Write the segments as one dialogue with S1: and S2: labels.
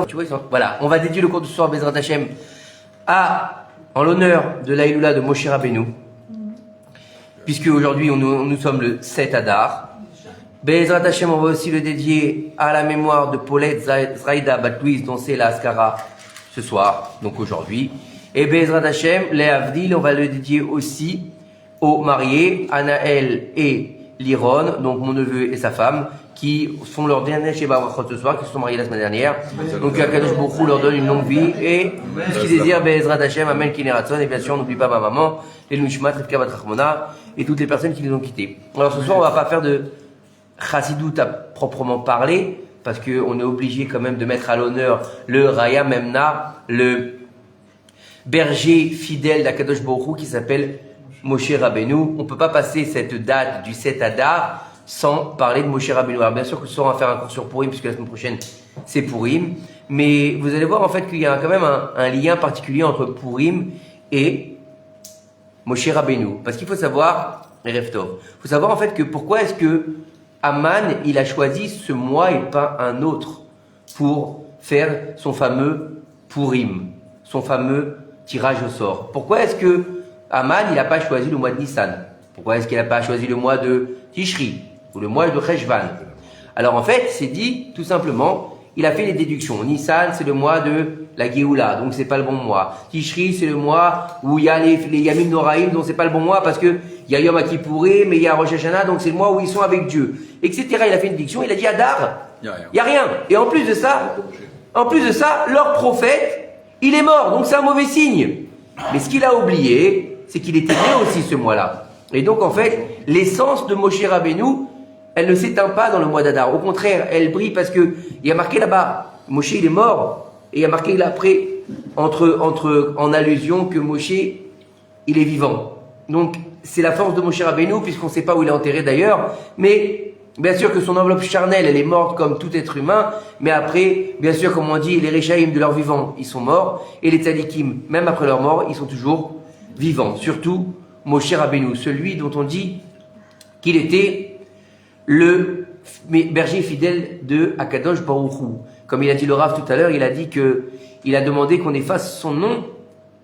S1: Tu vois, voilà, on va dédier le cours de ce soir Bezrat Hashem en l'honneur de l'Aïloula de Moshe Rabbeinu, puisque aujourd'hui nous sommes le 7 Adar. Bezrat Hashem, on va aussi le dédier à la mémoire de Paulette Zraïda Bat-Louise, dont c'est la Askara ce soir, donc aujourd'hui. Et Bezrat Hashem, les Avdil, on va le dédier aussi aux mariés, Anaël et Liron, donc mon neveu et sa femme, qui font leur dernier Sheba Brachot ce soir, qui se sont mariés la semaine dernière. Donc Akadosh Baruch Hu leur donne une longue vie et tout ce qu'ils désirent, Bezrat Hashem, Amen Kineratson, et bien sûr on n'oublie pas ma maman, et Louishmat, Rivka Bat Rachmona, et toutes les personnes qui nous ont quittés. Alors ce soir on va pas faire de Chassidout à proprement parler, parce qu'on est obligé quand même de mettre à l'honneur le Raya Memna, le berger fidèle d'Akadosh Baruch Hu qui s'appelle Moshe Rabbeinu. On ne peut pas passer cette date du 7 Adar sans parler de Moshe Rabbeinu. Alors bien sûr que ce soir on va faire un cours sur Purim, puisque la semaine prochaine c'est Purim, mais vous allez voir en fait qu'il y a quand même un lien particulier entre Purim et Moshe Rabbeinu. Parce qu'il faut savoir, il faut savoir en fait que pourquoi est-ce que Aman il a choisi ce mois et pas un autre pour faire son fameux Purim, son fameux tirage au sort. Pourquoi est-ce que Aman il n'a pas choisi le mois de Nissan? Pourquoi est-ce qu'il n'a pas choisi le mois de Tishri ou le mois de Cheshvan? Alors en fait, c'est dit tout simplement, il a fait les déductions. Nissan, c'est le mois de la Géoula, donc c'est pas le bon mois. Tishri, c'est le mois où il y a les Yamim Noraïm, donc c'est pas le bon mois parce que il y a Yom Kippourim, mais il y a Rosh Hashanah, donc c'est le mois où ils sont avec Dieu, etc. Il a fait une déduction, il a dit Adar, il y a rien. Et en plus de ça, leur prophète, il est mort, donc c'est un mauvais signe. Mais ce qu'il a oublié, c'est qu'il était né aussi ce mois-là. Et donc en fait, l'essence de Moshe Rabbeinu, elle ne s'éteint pas dans le mois d'Adar. Au contraire, elle brille parce que il y a marqué là-bas, Moshe il est mort, et il y a marqué là après, en allusion que Moshe, il est vivant. Donc c'est la force de Moshe Rabbeinu, puisqu'on ne sait pas où il est enterré d'ailleurs, mais bien sûr que son enveloppe charnelle, elle est morte comme tout être humain, mais après, bien sûr, comme on dit, les Réchaïm de leur vivant, ils sont morts, et les Tzadikim, même après leur mort, ils sont toujours vivants. Surtout Moshe Rabbeinu, celui dont on dit qu'il était le berger fidèle de Akadosh Baruch Hu. Comme il a dit le Rav tout à l'heure, il a dit que il a demandé qu'on efface son nom.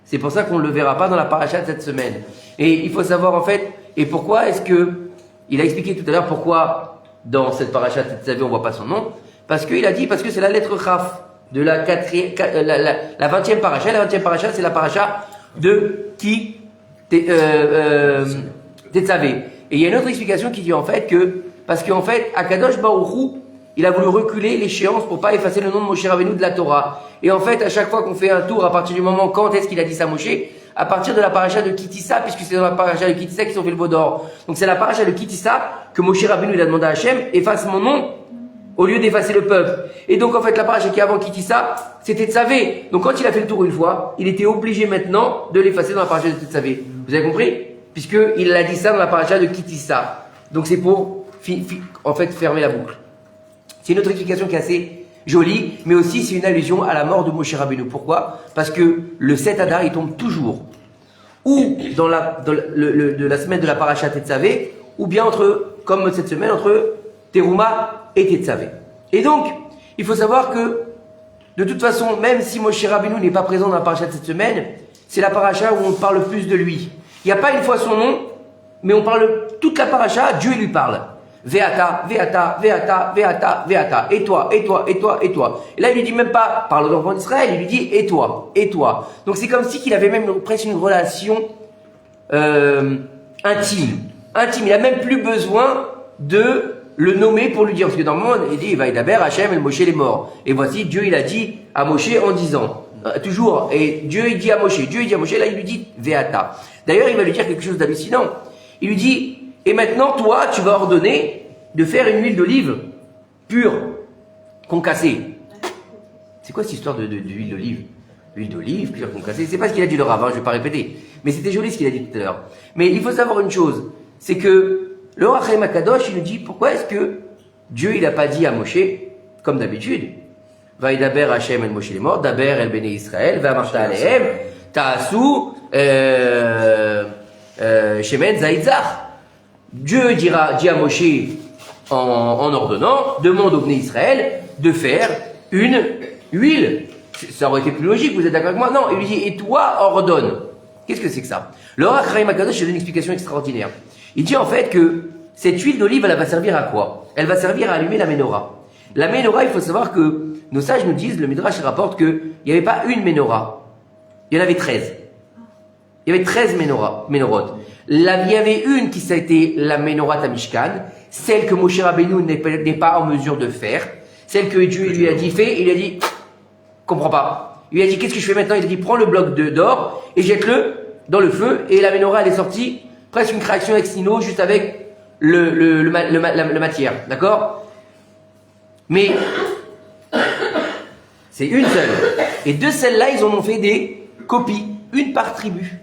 S1: C'est pour ça qu'on ne le verra pas dans la paracha de cette semaine. Et il faut savoir en fait, et pourquoi est-ce que, il a expliqué tout à l'heure pourquoi dans cette paracha de Tetzavé on ne voit pas son nom. Parce qu'il a dit, parce que c'est la lettre Chaf de la 20e paracha. La 20e paracha, c'est la paracha de Tetzavé. Et il y a une autre explication qui dit en fait que, parce qu'en fait, Akadosh Baruch Hu, il a voulu reculer l'échéance pour pas effacer le nom de Moshe Rabbeinu de la Torah. Et en fait, à chaque fois qu'on fait un tour, à partir du moment quand est-ce qu'il a dit ça Moshe, à partir de la paracha de Kitissa, puisque c'est dans la paracha de Kitissa qu'ils ont fait le veau d'or. Donc c'est la paracha de Kitissa que Moshe Rabbeinu il a demandé à Hachem, efface mon nom, au lieu d'effacer le peuple. Et donc en fait, la paracha qui est avant Kitissa, c'était Tetzavé. Donc quand il a fait le tour une fois, il était obligé maintenant de l'effacer dans la paracha de Tetzavé. Vous avez compris? Puisqu'il a dit ça dans la paracha de Kitissa. Donc c'est pour, en fait, fermer la boucle. C'est une autre explication qui est assez jolie, mais aussi c'est une allusion à la mort de Moshe Rabbeinu. Pourquoi? Parce que le 7 Adar, il tombe toujours, ou dans la semaine de la paracha Tetzavé, ou bien comme cette semaine, entre Teruma et Tetzavé. Et donc, il faut savoir que, de toute façon, même si Moshe Rabbeinu n'est pas présent dans la paracha de cette semaine, c'est la paracha où on parle le plus de lui. Il n'y a pas une fois son nom, mais on parle toute la paracha, Dieu lui parle. Veata, Veata, Veata, Veata, Veata. Et toi, et toi, et toi, et toi. Et là, il lui dit même pas, parle d'enfant d'Israël, il lui dit, et toi, et toi. Donc c'est comme si qu'il avait même presque une relation intime. Il a même plus besoin de le nommer pour lui dire. Parce que normalement, il dit, Vaïdaber, Hachem, et Moshe, il est mort. Et voici, Dieu, il a dit à Moshe en disant. Toujours, et Dieu, il dit à Moshe, là, il lui dit, Veata. D'ailleurs, il va lui dire quelque chose d'hallucinant. Il lui dit, et maintenant, toi, tu vas ordonner de faire une huile d'olive pure, concassée. C'est quoi cette histoire d'huile d'olive? Huile d'olive, pure, concassée. C'est pas ce qu'il a dit le Rav, je vais pas répéter. Mais c'était joli ce qu'il a dit tout à l'heure. Mais il faut savoir une chose, c'est que le Rachem Akadosh, il nous dit, pourquoi est-ce que Dieu, il a pas dit à Moshe, comme d'habitude, Vaïdaber Hachem el Moshe les morts, Daber el Bene Israël, Vamarta alehem, Ta'asu, Shemen Zaïdzach. Dieu dit à Moshe en ordonnant, demande au Bnei Israël de faire une huile, ça aurait été plus logique, vous êtes d'accord avec moi? Non, il lui dit, et toi, ordonne. Qu'est-ce que c'est que ça? Le Rav Chaim Akadosh donne une explication extraordinaire. Il dit en fait que cette huile d'olive, elle va servir à quoi? Elle va servir à allumer la menorah. La menorah, il faut savoir que nos sages nous disent, le Midrash rapporte qu'il n'y avait pas une menorah. Il y en avait 13. Il y avait 13 menorot. Il y avait une qui, ça a été la menorah à Mishkan, celle que Moshe Rabbeinu n'est pas en mesure de faire, celle que Dieu lui a dit fait, il a dit, comprends pas. Il lui a dit, qu'est-ce que je fais maintenant? Il a dit, prends le bloc d'or et jette-le dans le feu, et la menorah, elle est sortie, presque une création ex nihilo, juste avec la matière, d'accord? Mais c'est une seule. Et de celles-là, ils en ont fait des copies, une par tribu.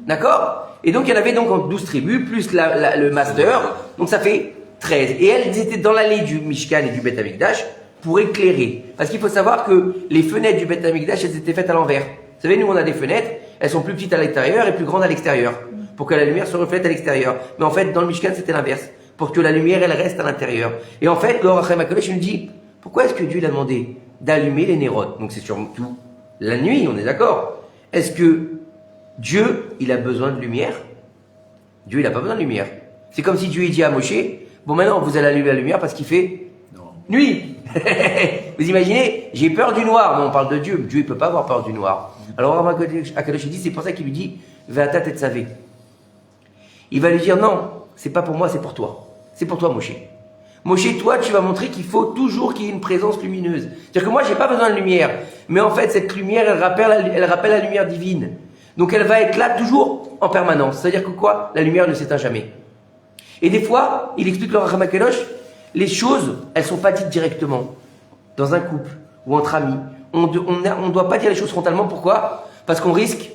S1: D'accord? Et donc, il y en avait donc en 12 tribus, plus le master, donc ça fait 13. Et elles étaient dans l'allée du Mishkan et du Beth Amikdash pour éclairer. Parce qu'il faut savoir que les fenêtres du Beth Amikdash, elles étaient faites à l'envers. Vous savez, nous, on a des fenêtres, elles sont plus petites à l'intérieur et plus grandes à l'extérieur, pour que la lumière se reflète à l'extérieur. Mais en fait, dans le Mishkan, c'était l'inverse, pour que la lumière, elle reste à l'intérieur. Et en fait, le Rav Chaim Akadosh nous dit, pourquoi est-ce que Dieu l'a demandé d'allumer les nérotes? Donc c'est surtout la nuit, on est d'accord. Est-ce que Dieu, il a besoin de lumière? Dieu, il n'a pas besoin de lumière. C'est comme si Dieu il dit à Moshe, bon maintenant, vous allez allumer la lumière parce qu'il fait nuit. Vous imaginez? J'ai peur du noir. Non, on parle de Dieu. Dieu, il ne peut pas avoir peur du noir. Alors, Rav Akadosh dit, c'est pour ça qu'il lui dit, Ve'ata tetzavé. Il va lui dire, non, c'est pas pour moi, c'est pour toi. C'est pour toi, Moshe. Moshe, toi, tu vas montrer qu'il faut toujours qu'il y ait une présence lumineuse. C'est-à-dire que moi, j'ai pas besoin de lumière. Mais en fait, cette lumière, elle rappelle la lumière divine. Donc, elle va être là toujours en permanence. C'est-à-dire que quoi? La lumière ne s'éteint jamais. Et des fois, il explique le Rav Akadosh, les choses, elles sont pas dites directement. Dans un couple ou entre amis. On ne doit pas dire les choses frontalement. Pourquoi? Parce qu'on risque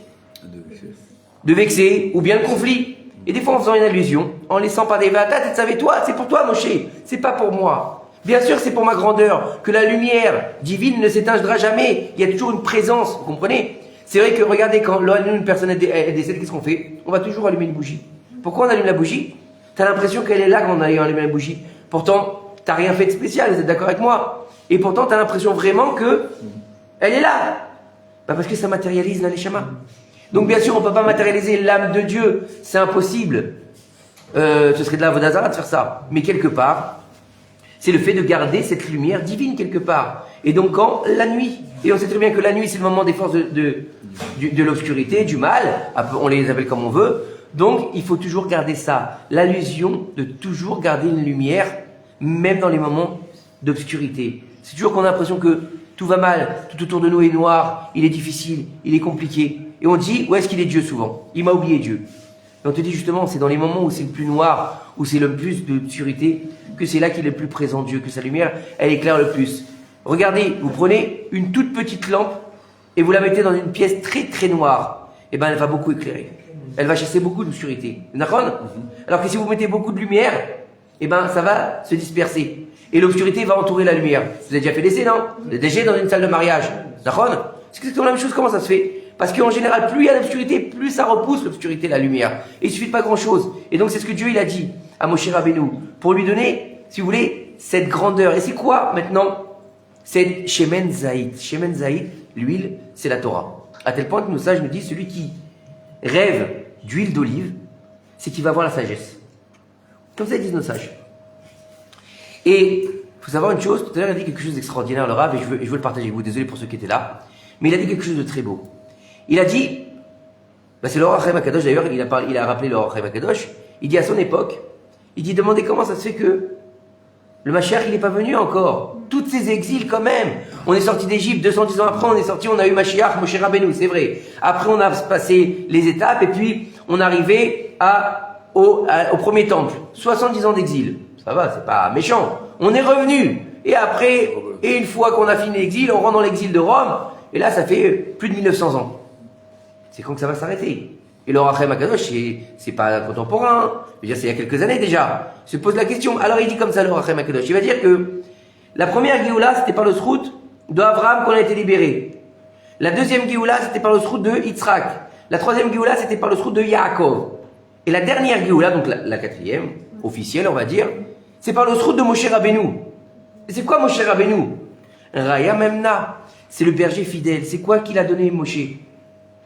S1: de vexer ou bien de conflit. Et des fois, en faisant une allusion, en laissant parler, tu savais toi, c'est pour toi, Moshe, c'est pas pour moi. Bien sûr, c'est pour ma grandeur, que la lumière divine ne s'éteindra jamais. Il y a toujours une présence, vous comprenez? C'est vrai que regardez, quand une personne est décédée, qu'est-ce qu'on fait? On va toujours allumer une bougie. Pourquoi on allume la bougie? T'as l'impression qu'elle est là quand on a allumé la bougie. Pourtant, t'as rien fait de spécial, vous êtes d'accord avec moi? Et pourtant, t'as l'impression vraiment que elle est là. Bah parce que ça matérialise la neshama. Donc bien sûr, on ne peut pas matérialiser l'âme de Dieu, c'est impossible. Ce serait de la vodazara de faire ça. Mais quelque part, c'est le fait de garder cette lumière divine quelque part. Et donc quand la nuit, et on sait très bien que la nuit c'est le moment des forces de l'obscurité, du mal, on les appelle comme on veut, donc il faut toujours garder ça, l'allusion de toujours garder une lumière, même dans les moments d'obscurité. C'est toujours qu'on a l'impression que tout va mal, tout autour de nous est noir, il est difficile, il est compliqué. Et on dit, où est-ce qu'il est Dieu souvent? Il m'a oublié Dieu. Et on te dit justement, c'est dans les moments où c'est le plus noir, où c'est le plus d'obscurité, que c'est là qu'il est le plus présent Dieu, que sa lumière, elle éclaire le plus. Regardez, vous prenez une toute petite lampe et vous la mettez dans une pièce très très noire. Et ben elle va beaucoup éclairer. Elle va chasser beaucoup d'obscurité. D'accord? Alors que si vous mettez beaucoup de lumière, et ben ça va se disperser. Et l'obscurité va entourer la lumière. Vous avez déjà fait l'essai, non? Vous êtes déjà dans une salle de mariage. D'accord? C'est exactement la même chose. Comment ça se fait? Parce qu'en général, plus il y a d'obscurité, plus ça repousse l'obscurité, la lumière. Et il suffit de pas grand-chose. Et donc c'est ce que Dieu il a dit à Moshe Rabbeinu, pour lui donner, si vous voulez, cette grandeur. Et c'est quoi maintenant? C'est Shemen Zaït. Shemen Zaït, l'huile, c'est la Torah. À tel point que nos sages nous disent, celui qui rêve d'huile d'olive, c'est qu'il va avoir la sagesse. Comme ça ils disent nos sages. Et il faut savoir une chose, tout à l'heure il a dit quelque chose d'extraordinaire, le Rav, et je veux le partager avec vous, désolé pour ceux qui étaient là, mais il a dit quelque chose de très beau. Il a dit, c'est le Rav Chaim Akadosh d'ailleurs, il a rappelé le Rav Chaim Akadosh, il dit à son époque, il dit, demandez comment ça se fait que le Mashiach il n'est pas venu encore. Tous ces exils quand même. On est sorti d'Égypte, 210 ans après, on a eu Mashiach, Moshe Rabbeinu, c'est vrai. Après on a passé les étapes et puis on est arrivé au premier temple. 70 ans d'exil. Ça va, c'est pas méchant. On est revenu. Et après, et une fois qu'on a fini l'exil, on rentre dans l'exil de Rome. Et là, ça fait plus de 1900 ans. C'est quand que ça va s'arrêter? Et le Rav Chaim Akadosh, c'est pas contemporain. Je veux dire, c'est il y a quelques années déjà. Il se pose la question. Alors il dit comme ça, le Rav Chaim Akadosh. Il va dire que la première Géoula, c'était par le Srout d'Abraham qu'on a été libéré. La deuxième Géoula, c'était par le Srout de Yitzhak. La troisième Géoula, c'était par le Srout de Yaakov. Et la dernière Géoula, donc la quatrième, officielle, on va dire, c'est par le Srout de Moshe Rabbeinu. Et c'est quoi Moshe Rabbeinu? Raya Memna. c'est le berger fidèle. C'est quoi qu'il a donné Moshe?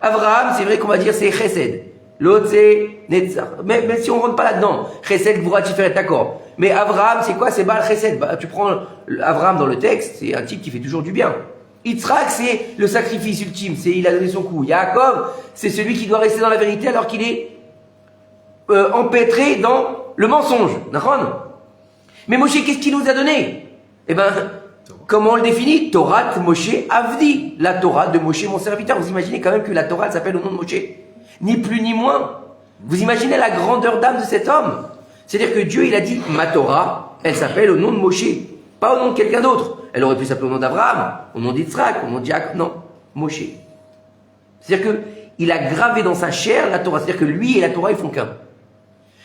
S1: Abraham, c'est vrai qu'on va dire c'est Chesed. L'autre c'est Netzach. Même si on ne rentre pas là-dedans, Chesed, Gvura, Tiferet, d'accord. Mais Abraham, c'est quoi? C'est Baal Chesed. Bah, tu prends Abraham dans le texte, c'est un type qui fait toujours du bien. Yitzhak, c'est le sacrifice ultime, c'est il a donné son coup. Yaakov, c'est celui qui doit rester dans la vérité alors qu'il est empêtré dans le mensonge. D'accord? Mais Moshe, qu'est-ce qu'il nous a donné? Eh ben, comment on le définit? Torah Moshe Avdi, la Torah de Moshe, mon serviteur. Vous imaginez quand même que la Torah s'appelle au nom de Moshe? Ni plus ni moins. Vous imaginez la grandeur d'âme de cet homme? C'est-à-dire que Dieu, il a dit, ma Torah, elle s'appelle au nom de Moshe, pas au nom de quelqu'un d'autre. Elle aurait pu s'appeler au nom d'Abraham, au nom d'Yitzhak, au nom de Jacob. Non, Moshe. C'est-à-dire qu'il a gravé dans sa chair la Torah. C'est-à-dire que lui et la Torah, ils font qu'un.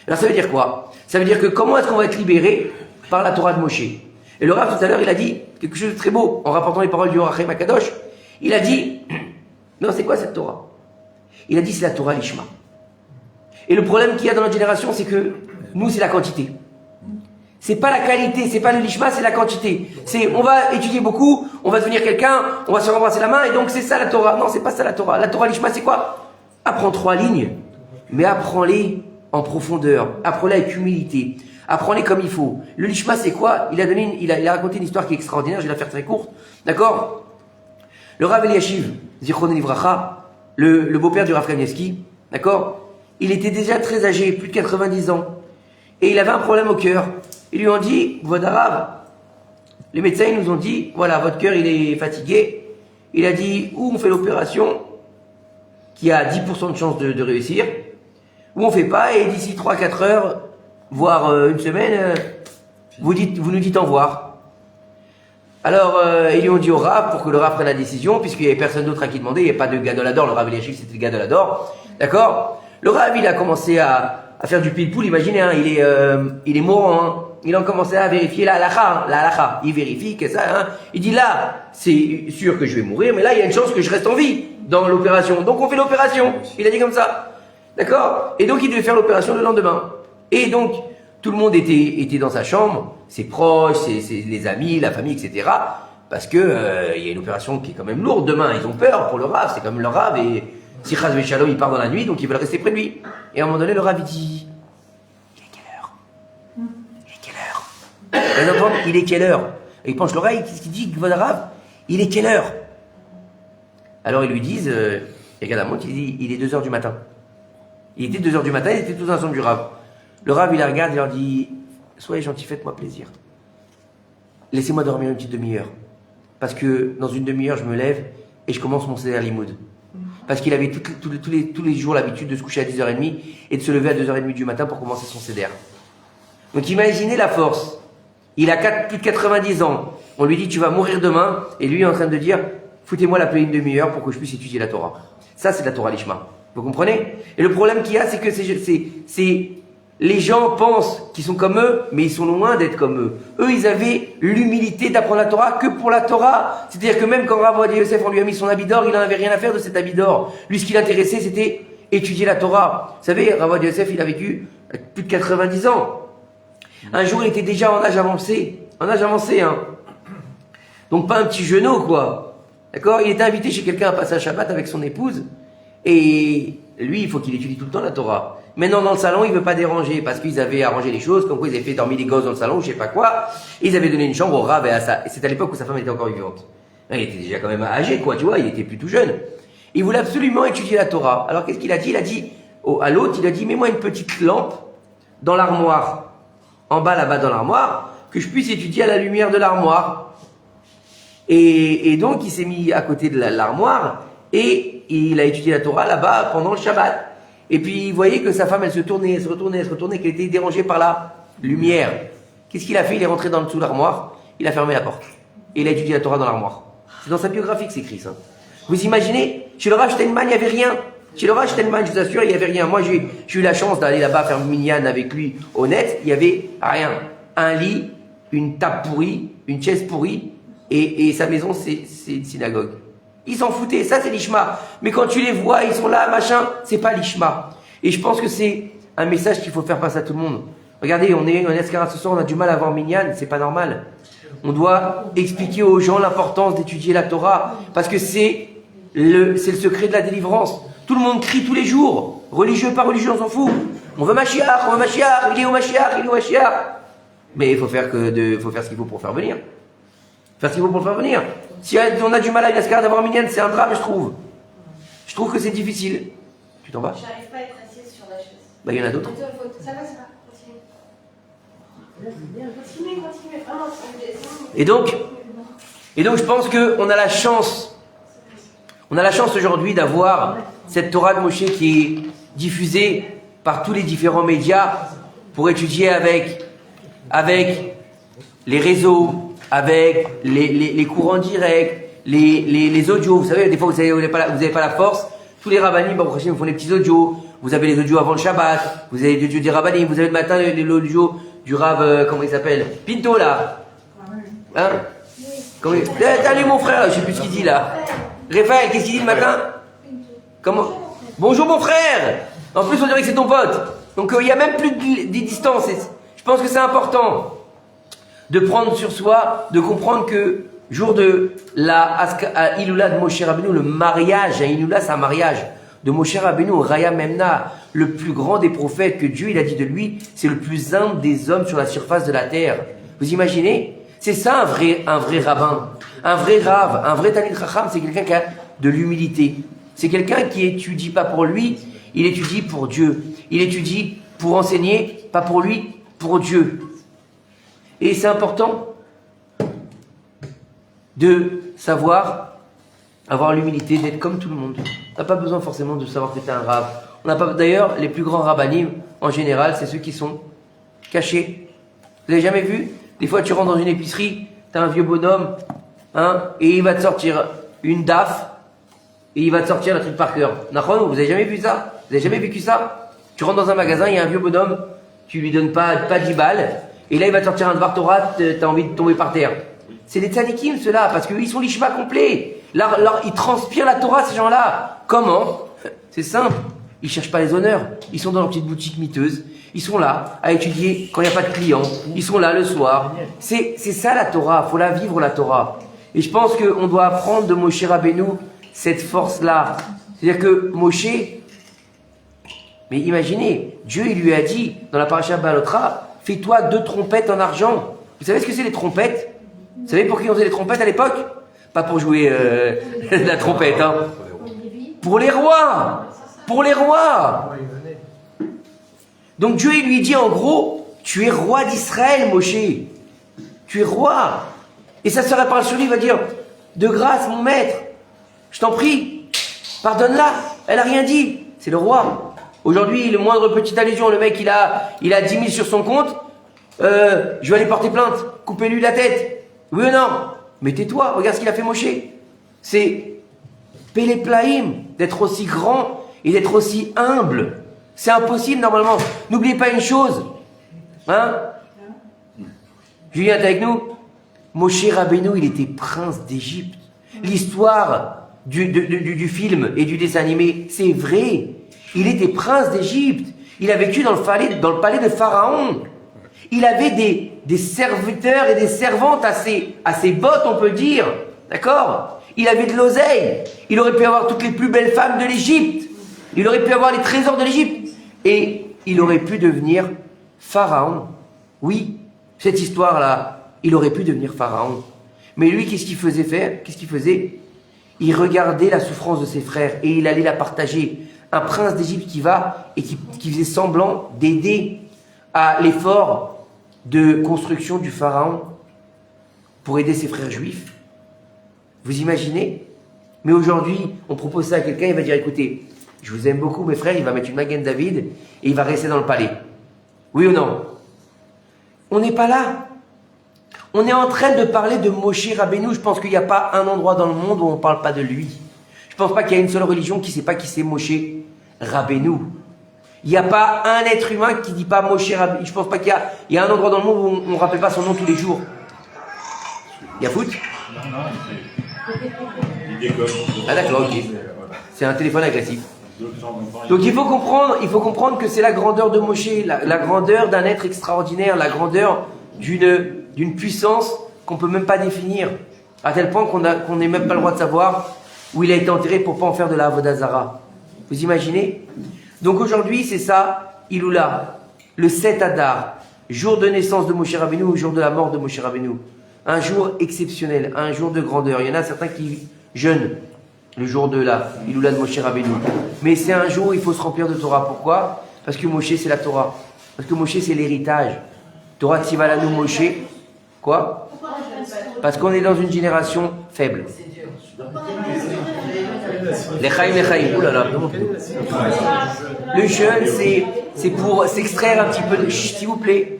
S1: Alors ça veut dire quoi? Ça veut dire que comment est-ce qu'on va être libéré par la Torah de Moshe? Et le Rav tout à l'heure, il a dit quelque chose de très beau, en rapportant les paroles du Orachem Akadosh. Il a dit, non, c'est quoi cette Torah? Il a dit, c'est la Torah Lishma. Et le problème qu'il y a dans notre génération, c'est que nous, c'est la quantité. C'est pas la qualité, c'est pas le Lishma, c'est la quantité. C'est, on va étudier beaucoup, on va devenir quelqu'un, on va se rembrasser la main, et donc c'est ça la Torah. Non, c'est pas ça la Torah. La Torah Lishma, c'est quoi? Apprends 3 lignes, mais apprends-les en profondeur, apprends-les avec humilité, apprends-les comme il faut. Le Lishma, c'est quoi? Il a raconté une histoire qui est extraordinaire, je vais la faire très courte, d'accord? Le Rav Eliashiv, Zichrono Livracha, le beau-père du Rav Kanievski, d'accord? Il était déjà très âgé, plus de 90 ans, et il avait un problème au cœur. Ils lui ont dit, votre Rav, les médecins ils nous ont dit, voilà, votre cœur il est fatigué. Il a dit, ou on fait l'opération, qui a 10% de chance de réussir, ou on fait pas, et d'ici 3-4 heures, voire une semaine, vous nous dites au revoir. Alors, ils lui ont dit au Rav, pour que le Rav prenne la décision, puisqu'il n'y avait personne d'autre à qui demander, il n'y avait pas de Gadolador, le Rav Eliashiv c'était le Gadolador, d'accord? Le Rav, il a commencé à faire du pile-poule, imaginez, hein, il est mourant, hein. Il a commencé à vérifier la halakha, il vérifie que ça, hein. Il dit là, c'est sûr que je vais mourir, mais là, il y a une chance que je reste en vie dans l'opération. Donc on fait l'opération. Il a dit comme ça. D'accord? Et donc il devait faire l'opération le lendemain. Et donc, tout le monde était dans sa chambre, ses proches, les amis, la famille, etc. Parce que il y a une opération qui est quand même lourde demain. Ils ont peur pour le Rav, c'est quand même le Rav, et si Chas Veshalom, il part dans la nuit, donc ils veulent rester près de lui. Et à un moment donné, le Rav, il dit, il est quelle heure? Et il penche l'oreille, qu'est-ce qu'il dit, Rav? Il est quelle heure? Alors ils lui disent, il regarde la montre, il dit, il est 2h du matin. Il était 2h du matin, il était tous dans la chambre du Rav. Le Rav, il la regarde, il leur dit, soyez gentils, faites-moi plaisir. Laissez-moi dormir une petite demi-heure. Parce que dans une demi-heure, je me lève et je commence mon Seder Limoud. Parce qu'il avait tous les jours l'habitude de se coucher à 10h30 et de se lever à 2h30 du matin pour commencer son Seder. Donc imaginez la force. Il a plus de 90 ans. On lui dit, tu vas mourir demain. Et lui est en train de dire, foutez-moi la paix une demi-heure pour que je puisse étudier la Torah. Ça, c'est la Torah Lishma. Vous comprenez? Et le problème qu'il y a, c'est que les gens pensent qu'ils sont comme eux, mais ils sont loin d'être comme eux. Eux, ils avaient l'humilité d'apprendre la Torah que pour la Torah. C'est-à-dire que même quand Rav Ovadia Yosef, on lui a mis son habit d'or, il n'en avait rien à faire de cet habit d'or. Lui, ce qui l'intéressait, c'était étudier la Torah. Vous savez, Rav Ovadia Yosef, il a vécu plus de 90 ans. Un jour, il était déjà en âge avancé, hein. Donc pas un petit genou, quoi. D'accord? Il était invité chez quelqu'un à passer un Shabbat avec son épouse, et lui, il faut qu'il étudie tout le temps la Torah. Maintenant, dans le salon, il veut pas déranger, parce qu'ils avaient arrangé les choses, comme quoi ils avaient fait dormir les gosses dans le salon, ou je sais pas quoi. Ils avaient donné une chambre au Rav et à ça. Et c'est à l'époque où sa femme était encore vivante. Il était déjà quand même âgé, quoi, tu vois, il était plus tout jeune. Il voulait absolument étudier la Torah. Alors qu'est-ce qu'il a dit? Il a dit, à l'autre, il a dit, mets-moi une petite lampe dans l'armoire. En bas, là-bas, dans l'armoire, que je puisse étudier à la lumière de l'armoire. Et donc, il s'est mis à côté de l'armoire, et il a étudié la Torah là-bas pendant le Shabbat. Et puis, il voyait que sa femme, elle se retournait, qu'elle était dérangée par la lumière. Qu'est-ce qu'il a fait? Il est rentré dans le dessous de l'armoire, il a fermé la porte. Et il a étudié la Torah dans l'armoire. C'est dans sa biographie que c'est écrit, ça. Vous imaginez? Chez le Rav Steinman, il n'y avait rien. Chez le Rav Steinman, je vous assure, il n'y avait rien. Moi, j'ai eu la chance d'aller là-bas faire minyan avec lui, honnête. Il n'y avait rien. Un lit, une table pourrie, une chaise pourrie, et sa maison, c'est une synagogue. Ils s'en foutaient. Ça, c'est l'ishma. Mais quand tu les vois, ils sont là, machin, c'est pas l'ishma. Et je pense que c'est un message qu'il faut faire passer à tout le monde. Regardez, on est Escara ce soir, on a du mal à voir minyan, c'est pas normal. On doit expliquer aux gens l'importance d'étudier la Torah, parce que c'est le secret de la délivrance. Tout le monde crie tous les jours, religieux par religieux, on s'en fout. On veut Mashiach, il est au Mashiach, il est au Mashiach. Mais il faut faire ce qu'il faut pour faire venir. Faire ce qu'il faut pour le faire venir. Si on a du mal à Yaskar d'avoir un minyan, c'est un drame, je trouve. Je trouve que c'est difficile. Tu t'en vas?
S2: J'arrive pas à être assise sur la chaise.
S1: Bah, il y en a d'autres.
S2: Ça va, continue. Continuez, vraiment.
S1: Et donc, je pense qu'on a la chance. On a la chance aujourd'hui d'avoir cette Torah de Moshe qui est diffusée par tous les différents médias pour étudier avec les réseaux, avec les cours en direct, les audios. Vous savez, des fois, vous n'avez pas la force. Tous les rabbinim, vous font des petits audios. Vous avez les audios avant le Shabbat. Vous avez les audios des rabbinim. Vous avez le matin l'audio du Rav, comment il s'appelle? Pinto, là. Hein? T'as lu mon frère, là, je sais plus ce qu'il dit, là. Raphaël, qu'est-ce qu'il dit le matin? Comment? Bonjour, mon frère! En plus, on dirait que c'est ton pote. Donc, il n'y a même plus de distance. Je pense que c'est important de prendre sur soi, de comprendre que jour de la Iloula de Moshe Rabbeinu, le mariage, Iloula c'est un mariage de Moshe Rabbeinu, Raya Memna, le plus grand des prophètes que Dieu il a dit de lui, c'est le plus humble des hommes sur la surface de la terre. Vous imaginez? C'est ça un vrai rabbin, un vrai rave, un vrai Talmid Chacham, c'est quelqu'un qui a de l'humilité. C'est quelqu'un qui étudie pas pour lui, il étudie pour Dieu. Il étudie pour enseigner, pas pour lui, pour Dieu. Et c'est important de savoir avoir l'humilité d'être comme tout le monde. On n'a pas besoin forcément de savoir que tu es un rave. On n'a pas. D'ailleurs, les plus grands rabbinim, en général, c'est ceux qui sont cachés. Vous avez jamais vu? Des fois, tu rentres dans une épicerie, tu as un vieux bonhomme, hein, et il va te sortir une DAF, et il va te sortir un truc par cœur. Vous avez jamais vu ça? Vous avez jamais vécu ça? Tu rentres dans un magasin, il y a un vieux bonhomme, tu lui donnes pas 10 balles, et là il va te sortir un Dvar Torah, t'as envie de tomber par terre. C'est des tzadikim ceux-là, parce qu'ils sont l'ishma complet. Là, ils transpirent la Torah, ces gens-là. Comment? C'est simple. Ils cherchent pas les honneurs. Ils sont dans leur petite boutique miteuse. Ils sont là à étudier quand il n'y a pas de clients. Ils sont là le soir. C'est ça la Torah. Faut la vivre la Torah. Et je pense qu'on doit apprendre de Moshe Rabbeinu cette force-là. C'est-à-dire que Moshe, mais imaginez, Dieu il lui a dit dans la paracha Balotra, fais-toi 2 trompettes en argent. Vous savez ce que c'est les trompettes? Vous savez pour qui on faisait les trompettes à l'époque? Pas pour jouer la trompette, hein. Pour les rois. Pour les rois. Donc Dieu il lui dit en gros, tu es roi d'Israël, Moshe. Tu es roi. Et sa sœur elle parle sur lui, il va dire, de grâce mon maître, je t'en prie, pardonne-la. Elle a rien dit. C'est le roi. Aujourd'hui, le moindre petite allusion, le mec il a 10 000 sur son compte, je vais aller porter plainte, coupez-lui la tête. Oui ou non? Mais tais-toi, regarde ce qu'il a fait Moshe. C'est Pélé Plaïm, d'être aussi grand et d'être aussi humble. C'est impossible normalement. N'oubliez pas une chose. Hein? Julien, t'es avec nous? Moshe Rabbeinu, il était prince d'Égypte. L'histoire du film et du dessin animé, c'est vrai. Il était prince d'Égypte. Il a vécu dans le palais de Pharaon. Il avait des serviteurs et des servantes à ses bottes, on peut dire. D'accord? Il avait de l'oseille. Il aurait pu avoir toutes les plus belles femmes de l'Égypte. Il aurait pu avoir les trésors de l'Égypte. Et il aurait pu devenir pharaon. Oui, cette histoire-là, il aurait pu devenir pharaon. Mais lui, qu'est-ce qu'il faisait faire? Qu'est-ce qu'il faisait? Il regardait la souffrance de ses frères et il allait la partager. Un prince d'Égypte qui va et qui faisait semblant d'aider à l'effort de construction du pharaon pour aider ses frères juifs. Vous imaginez? Mais aujourd'hui, on propose ça à quelqu'un, il va dire, écoutez, je vous aime beaucoup mes frères, il va mettre une Magen David et il va rester dans le palais. Oui ou non? On n'est pas là. On est en train de parler de Moshe Rabbeinu. Je pense qu'il n'y a pas un endroit dans le monde où on ne parle pas de lui. Je ne pense pas qu'il y a une seule religion qui ne sait pas qui c'est Moshe Rabbeinu. Il n'y a pas un être humain qui ne dit pas Moshe Rabbeinu. Je ne pense pas qu'il y a un endroit dans le monde où on ne rappelle pas son nom tous les jours. Il y a foot?
S3: Non, il déconne.
S1: Ah d'accord, ok. C'est un téléphone agressif. Donc il faut comprendre que c'est la grandeur de Moshe, la grandeur d'un être extraordinaire, la grandeur d'une puissance qu'on peut même pas définir, à tel point qu'on n'est même pas le droit de savoir où il a été enterré pour pas en faire de la Avodah Zara. Vous imaginez? Donc aujourd'hui, c'est ça, Iloula, le 7 Adar, jour de naissance de Moshe Rabbeinu ou jour de la mort de Moshe Rabbeinu. Un jour exceptionnel, un jour de grandeur. Il y en a certains qui jeûnent le jour de la Iloula de Moshe Rabbeinu. Mais c'est un jour où il faut se remplir de Torah. Pourquoi? Parce que Moshe, c'est la Torah. Parce que Moshe, c'est l'héritage. Torah Tzivalanu Moshe. Quoi? Parce qu'on est dans une génération faible. Les chaim, oulala. Le jeûne, c'est pour s'extraire un petit peu, s'il vous plaît.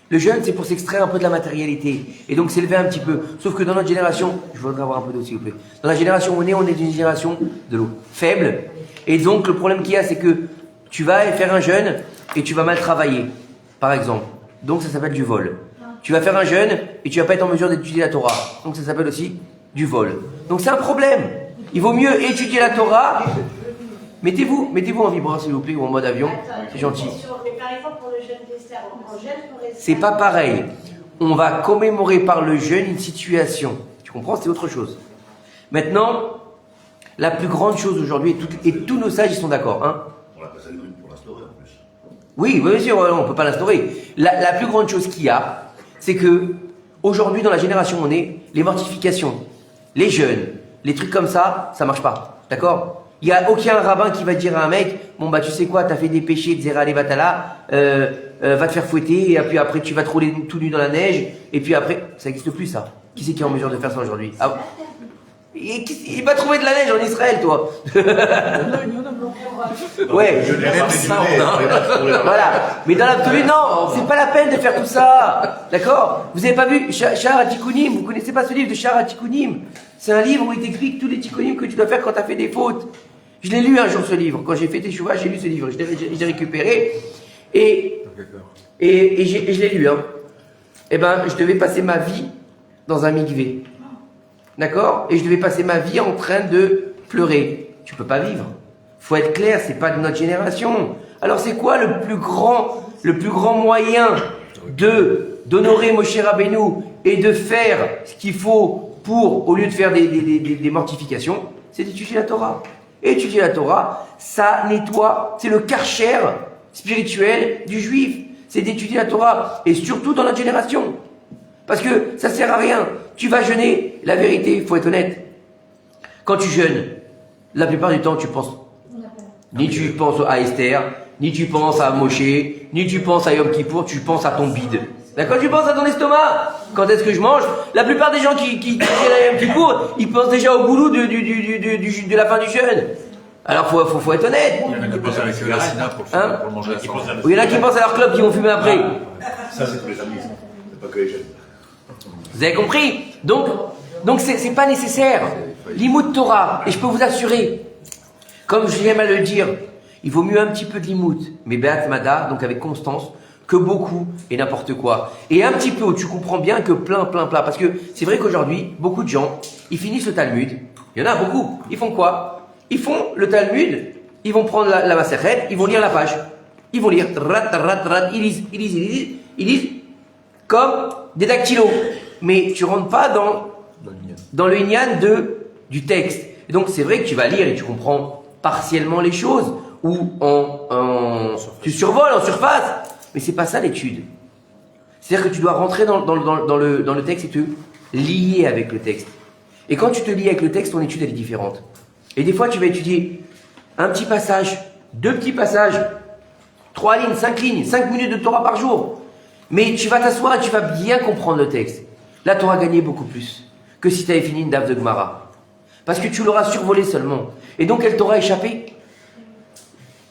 S1: Le jeûne, c'est pour s'extraire un peu de la matérialité. Et donc s'élever un petit peu. Sauf que dans notre génération, je voudrais avoir un peu d'eau, s'il vous plaît. Dans la génération où on est d'une génération de l'eau faible. Et donc le problème qu'il y a, c'est que tu vas faire un jeûne et tu vas mal travailler, par exemple. Donc ça s'appelle du vol. Tu vas faire un jeûne et tu vas pas être en mesure d'étudier la Torah. Donc ça s'appelle aussi du vol. Donc c'est un problème. Il vaut mieux étudier la Torah. Mettez-vous en vibrant s'il vous plaît ou en mode avion. C'est gentil.
S2: Mais par exemple pour le jeûne d'Esther, on jeûne pour Esther.
S1: C'est pas pareil. On va commémorer par le jeûne une situation. Tu comprends? C'est autre chose. Maintenant, la plus grande chose aujourd'hui, et tous nos sages ils sont d'accord, hein?
S3: On l'a pas ça pour l'instaurer en plus.
S1: Oui, bien sûr, on peut pas l'instaurer. La plus grande chose qu'il y a, c'est que aujourd'hui dans la génération où on est, les mortifications, les jeûnes, les trucs comme ça marche pas. D'accord? Il n'y a aucun rabbin qui va dire à un mec, bon bah tu sais quoi, t'as fait des péchés de Zera Levatala, va te faire fouetter, et puis après tu vas te rouler tout nu dans la neige, et puis après, ça n'existe plus ça. Qui c'est qui est en mesure de faire ça aujourd'hui? Ah, il va trouver de la neige en Israël, toi. Ouais.
S3: Je n'ai rien dit.
S1: Voilà. Mais dans l'absolu, non, c'est pas la peine de faire tout ça. D'accord? Vous avez pas vu Shahar HaTikkunim? Vous connaissez pas ce livre de Shahar HaTikkunim? C'est un livre où il t'explique tous les tikkunim que tu dois faire quand tu as fait des fautes. Je l'ai lu un jour ce livre. Quand j'ai fait Teshuvah, j'ai lu ce livre. Je l'ai récupéré. Et je l'ai lu. Hein. Eh ben, je devais passer ma vie dans un mikvé. D'accord? Et je devais passer ma vie en train de pleurer. Tu peux pas vivre. Faut être clair, c'est pas de notre génération. Alors c'est quoi le plus grand moyen d'honorer Moshe Rabbeinu et de faire ce qu'il faut pour, au lieu de faire des mortifications, c'est d'étudier la Torah. Et étudier la Torah, ça nettoie, c'est le karcher spirituel du juif. C'est d'étudier la Torah, et surtout dans notre génération. Parce que ça sert à rien. Tu vas jeûner, la vérité, il faut être honnête. Quand tu jeûnes, la plupart du temps, tu penses. Ni tu penses à Esther, ni tu penses à Moshe, ni tu penses à Yom Kippour, tu penses à ton bide. D'accord? Tu penses à ton estomac. Quand est-ce que je mange? La plupart des gens qui viennent à Yom Kippour, ils pensent déjà au boulot de la fin du jeûne. Alors faut être honnête.
S3: Il y en a qui pensent avec la Sina pour le manger à la fin.
S1: Oui, il y en a qui pensent à leur club qui vont fumer après.
S3: Ça, c'est pour les amis. C'est pas que les jeunes.
S1: Vous avez compris? Donc c'est pas nécessaire. L'imout Torah, et je peux vous assurer, comme j'aime à le dire, il vaut mieux un petit peu de l'imout, mais Be'at Mada, donc avec constance, que beaucoup et n'importe quoi. Et un petit peu où tu comprends bien que plein. Parce que c'est vrai qu'aujourd'hui, beaucoup de gens, ils finissent le Talmud. Il y en a beaucoup. Ils font quoi? Ils font le Talmud, ils vont prendre la Masechet, ils vont lire la page. Ils vont lire, ils lisent comme des dactylos. Mais tu rentres pas dans le inyan du texte. Et donc c'est vrai que tu vas lire et tu comprends partiellement les choses, ou tu survoles en surface. Mais c'est pas ça l'étude. C'est-à-dire que tu dois rentrer dans le texte et te lier avec le texte. Et quand tu te lies avec le texte, ton étude elle est différente. Et des fois tu vas étudier un petit passage, 2 petits passages, 3 lignes, 5 minutes de Torah par jour. Mais tu vas t'asseoir et tu vas bien comprendre le texte. Là, tu auras gagné beaucoup plus que si tu avais fini une daf de Gemara. Parce que tu l'auras survolé seulement. Et donc, elle t'aura échappé.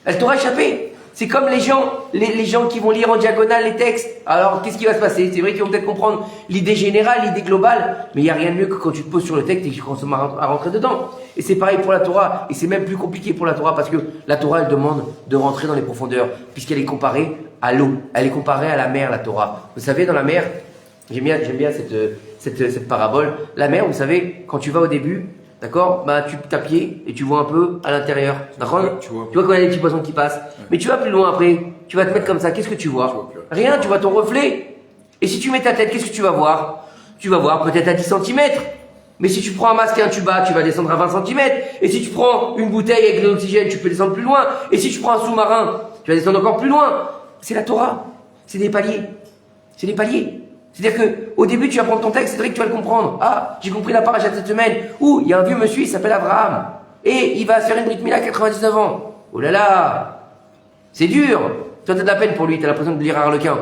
S1: Elle t'aura échappé. C'est comme les gens qui vont lire en diagonale les textes. Alors, qu'est-ce qui va se passer? C'est vrai qu'ils vont peut-être comprendre l'idée générale, l'idée globale, mais il n'y a rien de mieux que quand tu te poses sur le texte et que tu commences à rentrer dedans. Et c'est pareil pour la Torah. Et c'est même plus compliqué pour la Torah parce que la Torah, elle demande de rentrer dans les profondeurs, puisqu'elle est comparée à l'eau. Elle est comparée à la mer, la Torah. Vous savez, dans la mer, j'aime bien cette parabole. La mer, vous savez, quand tu vas au début, d'accord, bah tu t'as pied et tu vois un peu à l'intérieur. D'accord? Tu vois quand il y a des petits poissons qui passent. Ouais. Mais tu vas plus loin après. Tu vas te mettre comme ça. Qu'est-ce que tu vois? Rien. Tu vois ton reflet. Et si tu mets ta tête, qu'est-ce que tu vas voir? tu vas voir peut-être à 10 cm. Mais si tu prends un masque et un tuba, tu vas descendre à 20 cm. Et si tu prends une bouteille avec de l'oxygène, tu peux descendre plus loin. Et si tu prends un sous-marin, tu vas descendre encore plus loin. C'est la Torah. C'est des paliers. C'est des paliers. C'est-à-dire que au début, tu vas prendre ton texte, c'est vrai que tu vas le comprendre. Ah, j'ai compris la paracha de cette semaine. Où il y a un vieux monsieur, il s'appelle Abraham. Et il va se faire une brit mila à 99 ans. Oh là là, c'est dur. Toi, t'as de la peine pour lui, t'as l'impression de lire un harlequin.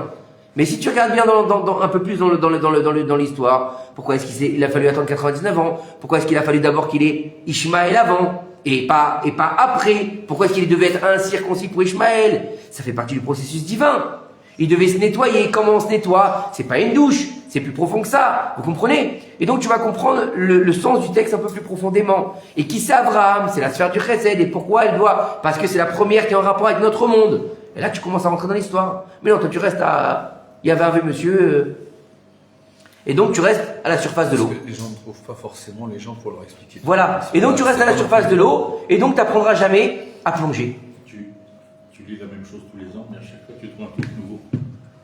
S1: Mais si tu regardes bien un peu plus dans l'histoire, pourquoi est-ce qu'il a fallu attendre 99 ans? Pourquoi est-ce qu'il a fallu d'abord qu'il ait Ishmaël avant et pas après? Pourquoi est-ce qu'il devait être incirconcis pour Ishmaël? Ça fait partie du processus divin. Il devait se nettoyer. Comment on se nettoie? C'est pas une douche, c'est plus profond que ça. Vous comprenez? Et donc tu vas comprendre le sens du texte un peu plus profondément. Et qui c'est Abraham? C'est la sphère du chesed. Et pourquoi elle doit? Parce que c'est la première qui est en rapport avec notre monde. Et là tu commences à rentrer dans l'histoire. Mais non, toi tu restes à... Il y avait un vieux monsieur... Et donc tu restes à la surface de l'eau.
S4: Parce que les gens ne trouvent pas forcément les gens pour leur expliquer.
S1: Voilà. Et donc tu restes à la surface de l'eau. Et donc tu n'apprendras jamais à plonger.
S5: Tu lis la même chose tous les ans, mais à chaque fois tu trouves un truc nouveau.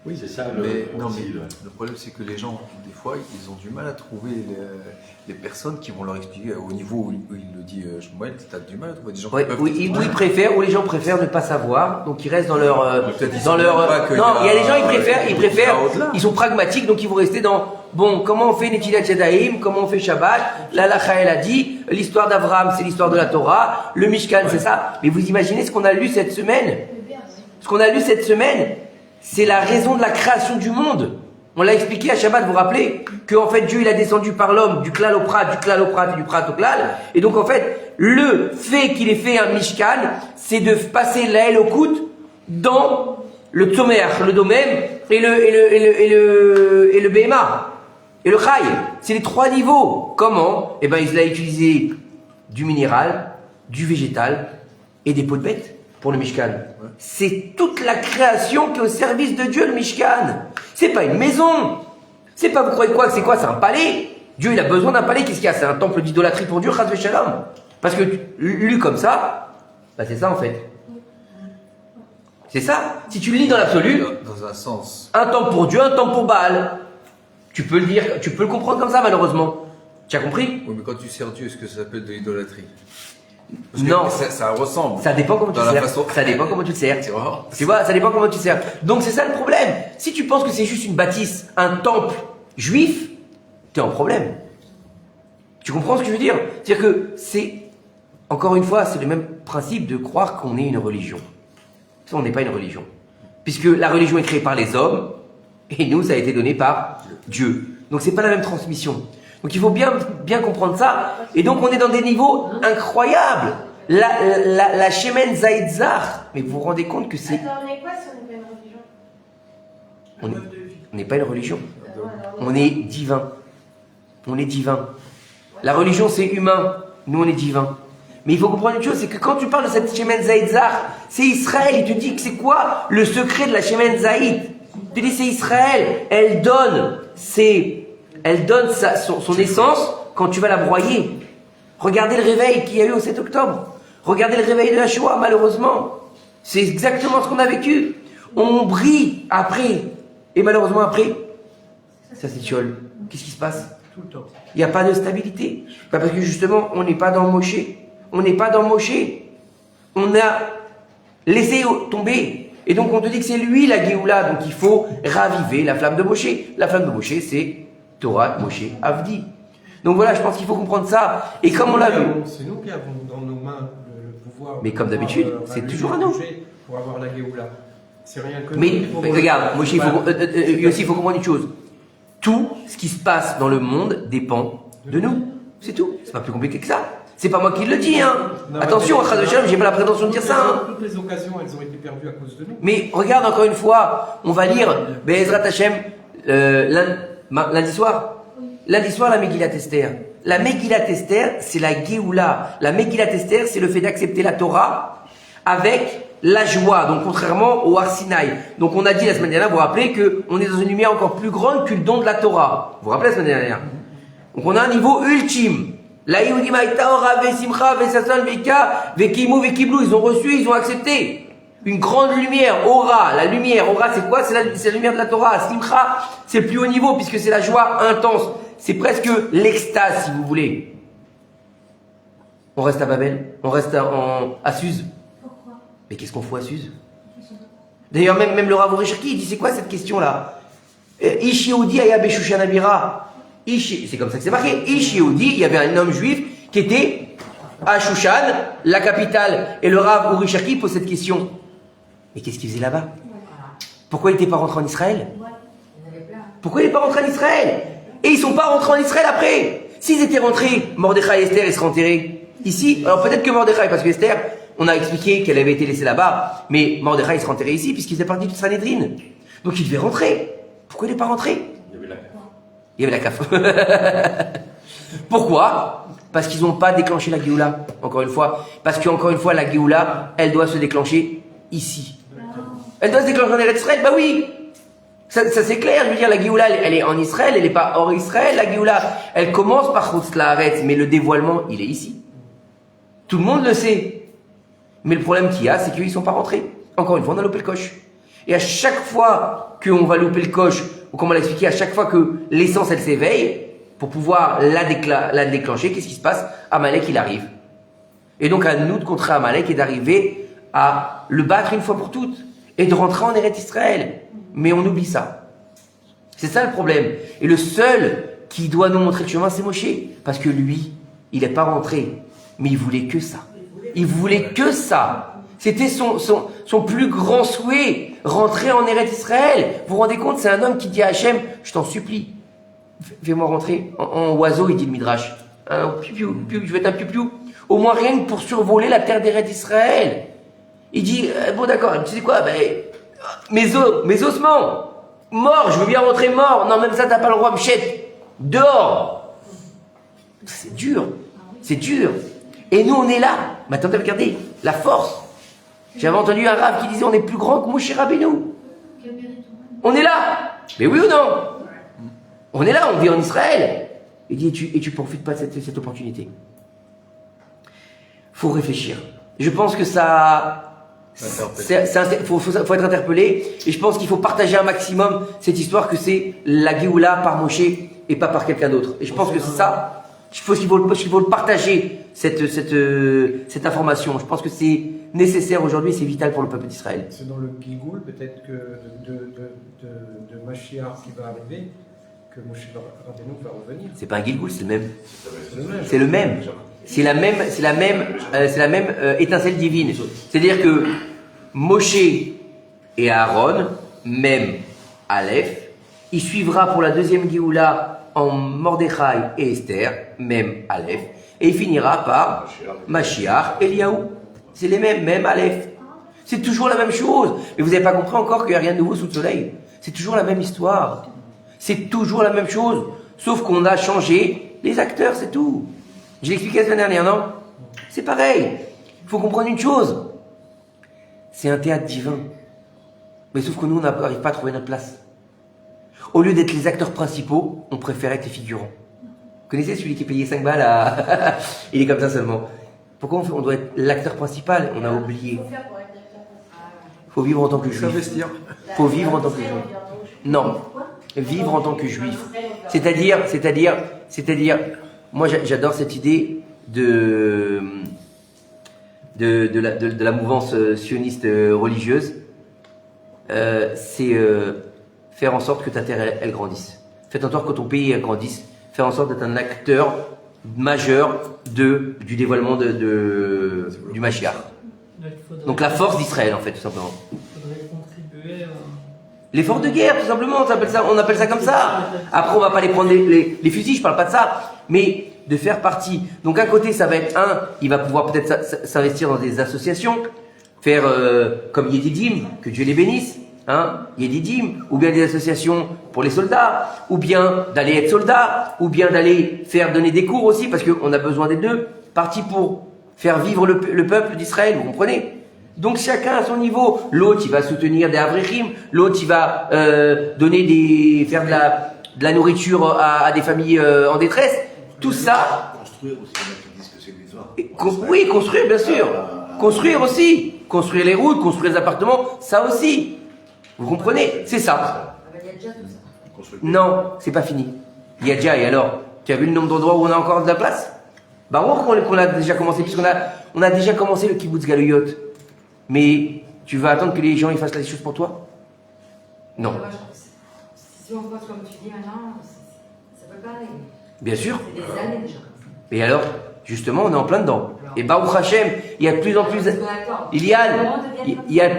S4: Oui,
S5: c'est ça
S4: le problème, c'est que les gens, des fois, ils ont du mal à trouver les personnes qui vont leur expliquer au niveau où il le dit Shmuel, tu as du mal à trouver des gens
S1: Ouais,
S4: qui peuvent
S1: où les gens préfèrent ne pas savoir, donc ils restent dans leur non, il y a des gens ils préfèrent ils sont pragmatiques, donc ils vont rester dans bon, comment on fait Netilat Yadayim, comment on fait Shabbat, la Lacha elle a dit, l'histoire d'Abraham c'est l'histoire de la Torah, le Mishkan c'est ça. Mais vous imaginez ce qu'on a lu cette semaine? Ce qu'on a lu cette semaine, c'est la raison de la création du monde. On l'a expliqué à Shabbat, vous vous rappelez que en fait Dieu il a descendu par l'homme du klal au prat et du prat au klal. Et donc en fait, le fait qu'il ait fait un Mishkan, c'est de passer l'ael au kout dans le tzomer, le domem et le behema et le chai. C'est les trois niveaux. Comment? Eh ben il a utilisé du minéral, du végétal et des peaux de bête pour le Mishkan. C'est toute la création qui est au service de Dieu, le Mishkan. C'est pas une maison. C'est pas, vous croyez quoi? C'est quoi? C'est un palais. Dieu, il a besoin d'un palais. Qu'est-ce qu'il y a? C'est un temple d'idolâtrie pour Dieu, Chas v'Shalom. Parce que, lu comme ça, bah c'est ça en fait. C'est ça. Si tu le lis dans l'absolu,
S4: dans un sens.
S1: un temple pour Dieu, un temple pour Baal. Tu peux le dire, tu peux le comprendre comme ça, malheureusement. Tu as compris?
S4: Oui, mais quand tu sers Dieu, est-ce que ça s'appelle de l'idolâtrie? Parce que
S1: Non.
S4: Ça ressemble.
S1: Ça dépend comment tu te sers. Ça dépend comment tu te sers. Tu vois, ça dépend comment tu te sers. Donc c'est ça le problème. Si tu penses que c'est juste une bâtisse, un temple juif, t'es en problème. Tu comprends ce que je veux dire? C'est-à-dire que c'est, encore une fois, c'est le même principe de croire qu'on est une religion. Ça, on n'est pas une religion. Puisque la religion est créée par les hommes, et nous, ça a été donné par Dieu. Donc c'est pas la même transmission. Donc il faut bien comprendre ça. Et donc on est dans des niveaux incroyables. La Shemen Zaïdzar. Mais vous vous rendez compte que c'est...
S2: Attends, on est quoi si on n'est pas une religion?
S1: On n'est pas une religion. On est divin. On est divin. La religion c'est humain. Nous on est divin. Mais il faut comprendre une chose, c'est que quand tu parles de cette Shemen Zaïdzar, c'est Israël. Il te dit que c'est quoi le secret de la Shemen Zaïd? Il te dit c'est Israël. Elle donne son essence quand tu vas la broyer. Regardez le réveil qu'il y a eu au 7 octobre. Regardez le réveil de la Shoah, malheureusement. C'est exactement ce qu'on a vécu. On brille après. Et malheureusement après, ça s'étiole. Qu'est-ce qui se passe?
S6: Tout le temps.
S1: Il n'y a pas de stabilité. Parce que justement, on n'est pas dans Moshe. On n'est pas dans Moshe. On a laissé tomber. Et donc on te dit que c'est lui la Géoula. Donc il faut raviver la flamme de Moshe. La flamme de Moshe, c'est Torah, Moshe, Avdi. Donc voilà, je pense qu'il faut comprendre ça. Et comme on l'a vu...
S6: C'est nous qui avons dans nos mains le pouvoir.
S1: Mais comme d'habitude, c'est toujours à nous.
S6: Pour avoir la Géoula. C'est rien que...
S1: Mais regarde, Moshe, il faut comprendre une chose. Tout ce qui se passe dans le monde dépend de nous. C'est tout. C'est pas plus compliqué que ça. C'est pas moi qui le dis, hein.
S6: Non,
S1: Attention, j'ai pas la prétention de dire ça, hein.
S6: Toutes les occasions, elles ont été perdues à cause de nous.
S1: Mais regarde encore une fois, on va lire Be'ezrat Hashem lundi soir. Lundi soir, la Megillat Esther. La Megillat Esther, c'est la Géoula. La Megillat Esther, c'est le fait d'accepter la Torah avec la joie. Donc contrairement au Har Sinaï. Donc on a dit la semaine dernière, vous vous rappelez qu'on est dans une lumière encore plus grande que le don de la Torah. Vous vous rappelez la semaine dernière? Donc on a un niveau ultime. La Yehudim Haïta Ora Vesimcha Vesasal Veka Vekimu Vekiblu. Ils ont reçu, ils ont accepté. Une grande lumière, Ora. La lumière, Ora c'est quoi? C'est la lumière de la Torah. Simcha, c'est le plus haut niveau puisque c'est la joie intense. c'est presque l'extase, si vous voulez. On reste à Babel, on reste à Suse.
S2: Pourquoi?
S1: Mais qu'est-ce qu'on fout à Suse? D'ailleurs, même le Rav Orecherki, il dit, c'est quoi cette question-là? Ish Yehudi aya beshushan abira. C'est comme ça que c'est marqué. Ish Yehudi, il y avait un homme juif qui était à Shushan, la capitale. Et le Rav Orecherki pose cette question. Mais qu'est-ce qu'il faisait là-bas? Pourquoi il n'était pas rentré en Israël? Pourquoi il n'est pas rentré en Israël? Et ils ne sont pas rentrés en Israël après. S'ils étaient rentrés, Mordechai et Esther, ils seraient enterrés ici. Alors peut-être que Mordechai, parce que Esther, on a expliqué qu'elle avait été laissée là-bas, mais Mordechai, il serait enterré ici, puisqu'il faisait partie du Sanhédrin. Donc il devait rentrer. Pourquoi il n'est pas rentré? Il y avait la CAF. Pourquoi? Parce qu'ils n'ont pas déclenché la Géoula, encore une fois. Parce qu'encore une fois, la Géoula, elle doit se déclencher ici. Elle doit se déclencher en Eretz Israël, bah oui. Ça c'est clair, je veux dire, la Géoula, elle est en Israël, elle n'est pas hors Israël. La Géoula, elle commence par Chutz La'aretz, mais le dévoilement, il est ici. Tout le monde le sait. Mais le problème qu'il y a, c'est qu'ils ne sont pas rentrés. Encore une fois, on a loupé le coche. Et à chaque fois qu'on va louper le coche, ou comme on l'a expliqué, à chaque fois que l'essence, elle s'éveille, pour pouvoir la déclencher, qu'est-ce qui se passe? Amalek, il arrive. Et donc, à nous de contrer Amalek et d'arriver à le battre une fois pour toutes. Et de rentrer en Eretz Israël. Mais on oublie ça. C'est ça le problème. Et le seul qui doit nous montrer le chemin, c'est Moshe. Parce que lui, il n'est pas rentré. Mais il voulait que ça. Il voulait que ça. C'était son plus grand souhait. Rentrer en Eretz Israël. Vous vous rendez compte, c'est un homme qui dit à Hachem, je t'en supplie, fais-moi rentrer en oiseau, il dit le Midrash. Je vais être un piou-piou. Au moins rien que pour survoler la terre d'Eretz Israël. Il dit, bon d'accord, tu sais quoi, mes ossements, morts, je veux bien rentrer mort. Non, même ça, t'as pas le droit, Mchette. Dehors. C'est dur. C'est dur. Et nous, on est là. Mais attendez, regardez, la force. J'avais entendu un rave qui disait, on est plus grand que Moshe Rabbeinu. On est là. Mais oui ou non? On est là, on vit en Israël. Il dit, et tu profites pas de cette opportunité. Faut réfléchir. Je pense que ça... faut être interpellé, et je pense qu'il faut partager un maximum cette histoire que c'est la Géoula par Moshe et pas par quelqu'un d'autre. Et je pense que c'est ça. Il faut le partager cette information. Je pense que c'est nécessaire aujourd'hui, c'est vital pour le peuple d'Israël.
S6: C'est dans le Gilgoul, peut-être que de Mashiach qui va arriver, que Moshe Rabbeinu va revenir.
S1: C'est pas un Gilgoul, c'est le même. C'est le même. C'est la même étincelle divine. C'est-à-dire que Moshe et Aaron, même Aleph, il suivra pour la deuxième Géoula en Mordechai et Esther, même Aleph, et il finira par Mashiach et Eliaou. C'est les mêmes, même Aleph. C'est toujours la même chose. Mais vous n'avez pas compris encore qu'il n'y a rien de nouveau sous le soleil. C'est toujours la même histoire. C'est toujours la même chose. Sauf qu'on a changé les acteurs, c'est tout. Je l'ai expliqué la semaine dernière, non? C'est pareil. Il faut comprendre une chose. C'est un théâtre divin. Mais sauf que nous, on n'arrive pas à trouver notre place. Au lieu d'être les acteurs principaux, on préfère être les figurants. Vous connaissez celui qui est payé 5 balles à... Il est comme ça seulement. Pourquoi on doit être l'acteur principal? On a oublié. Il faut vivre en tant que juif.
S4: S'investir.
S1: Il faut vivre en tant que juif. Non. Vivre en tant que juif. C'est-à-dire, moi j'adore cette idée de la mouvance sioniste religieuse. C'est faire en sorte que ta terre elle grandisse. Faites en sorte que ton pays elle grandisse. Faire en sorte d'être un acteur majeur du dévoilement du Mashiach. Donc la force d'Israël en fait, tout simplement.
S7: Il faudrait contribuer à...
S1: L'effort de guerre, tout simplement, on appelle ça comme ça. Après, on va pas les prendre les fusils, je parle pas de ça. Mais de faire partie. Donc, à côté, ça va être il va pouvoir peut-être s'investir dans des associations, faire comme Yedidim, que Dieu les bénisse, Yedidim, ou bien des associations pour les soldats, ou bien d'aller être soldat, ou bien d'aller donner des cours aussi, parce qu'on a besoin des deux. Parti pour faire vivre le peuple d'Israël, vous comprenez? Donc chacun à son niveau. L'autre il va soutenir des avrechim, l'autre il va faire de la nourriture à des familles en détresse. Tout ça.
S3: Construire aussi, il y en a qui disent que c'est une histoire.
S1: Oui, construire bien sûr. Construire aussi. Construire les routes, construire les appartements, ça aussi. Vous comprenez? C'est ça. Non, c'est pas fini. Il y a déjà, et alors, tu as vu le nombre d'endroits où on a encore de la place? Baruch qu'on a déjà commencé, on a déjà commencé le kibbutz Galuyot. Mais tu vas attendre que les gens ils fassent les choses pour toi? Non.
S2: Moi, je trouve que si on pense comme tu dis maintenant, ça peut pas aller.
S1: Bien sûr.
S2: C'est des années déjà comme ça.
S1: Et alors, justement, on est en plein dedans. Et Baruch Hashem, il y a de plus en plus.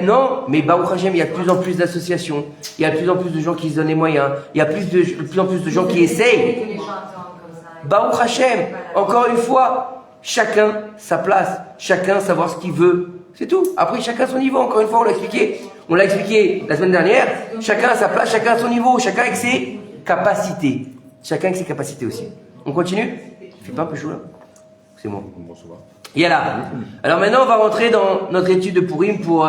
S1: Non, mais Baruch Hashem, il y a de plus en plus d'associations. Il y a de plus en plus de gens qui se donnent les moyens. Il y a de plus en plus de gens qui essayent. Baruch Hashem, encore une fois, chacun sa place, chacun savoir ce qu'il veut. C'est tout. Après, chacun son niveau. Encore une fois, on l'a expliqué. On l'a expliqué la semaine dernière. Chacun a sa place, chacun a son niveau, chacun avec ses capacités. Chacun avec ses capacités aussi. On continue? Il fait pas un peu chaud là? C'est moi. Yalla. Alors maintenant, on va rentrer dans notre étude de Purim pour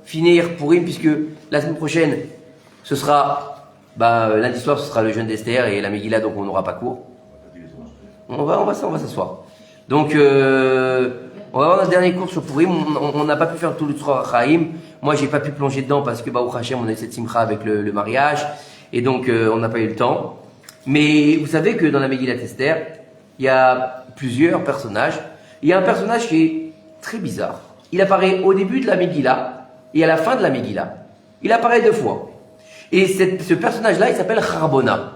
S1: finir Purim, puisque la semaine prochaine, ce sera, lundi soir, ce sera le jeûne d'Esther et la Megillah, donc on n'aura pas cours. On va s'asseoir. Donc, on va avoir notre dernier cours sur Purim. On n'a pas pu faire tout le Tzroach Chaim. Moi, j'ai pas pu plonger dedans parce que Baruch Hashem, on a eu cette simcha avec le mariage, et donc on n'a pas eu le temps. Mais vous savez que dans la Megillah Esther, il y a plusieurs personnages. Il y a un personnage qui est très bizarre. Il apparaît au début de la Megillah et à la fin de la Megillah. Il apparaît 2 fois. Et ce personnage-là, il s'appelle Charbona.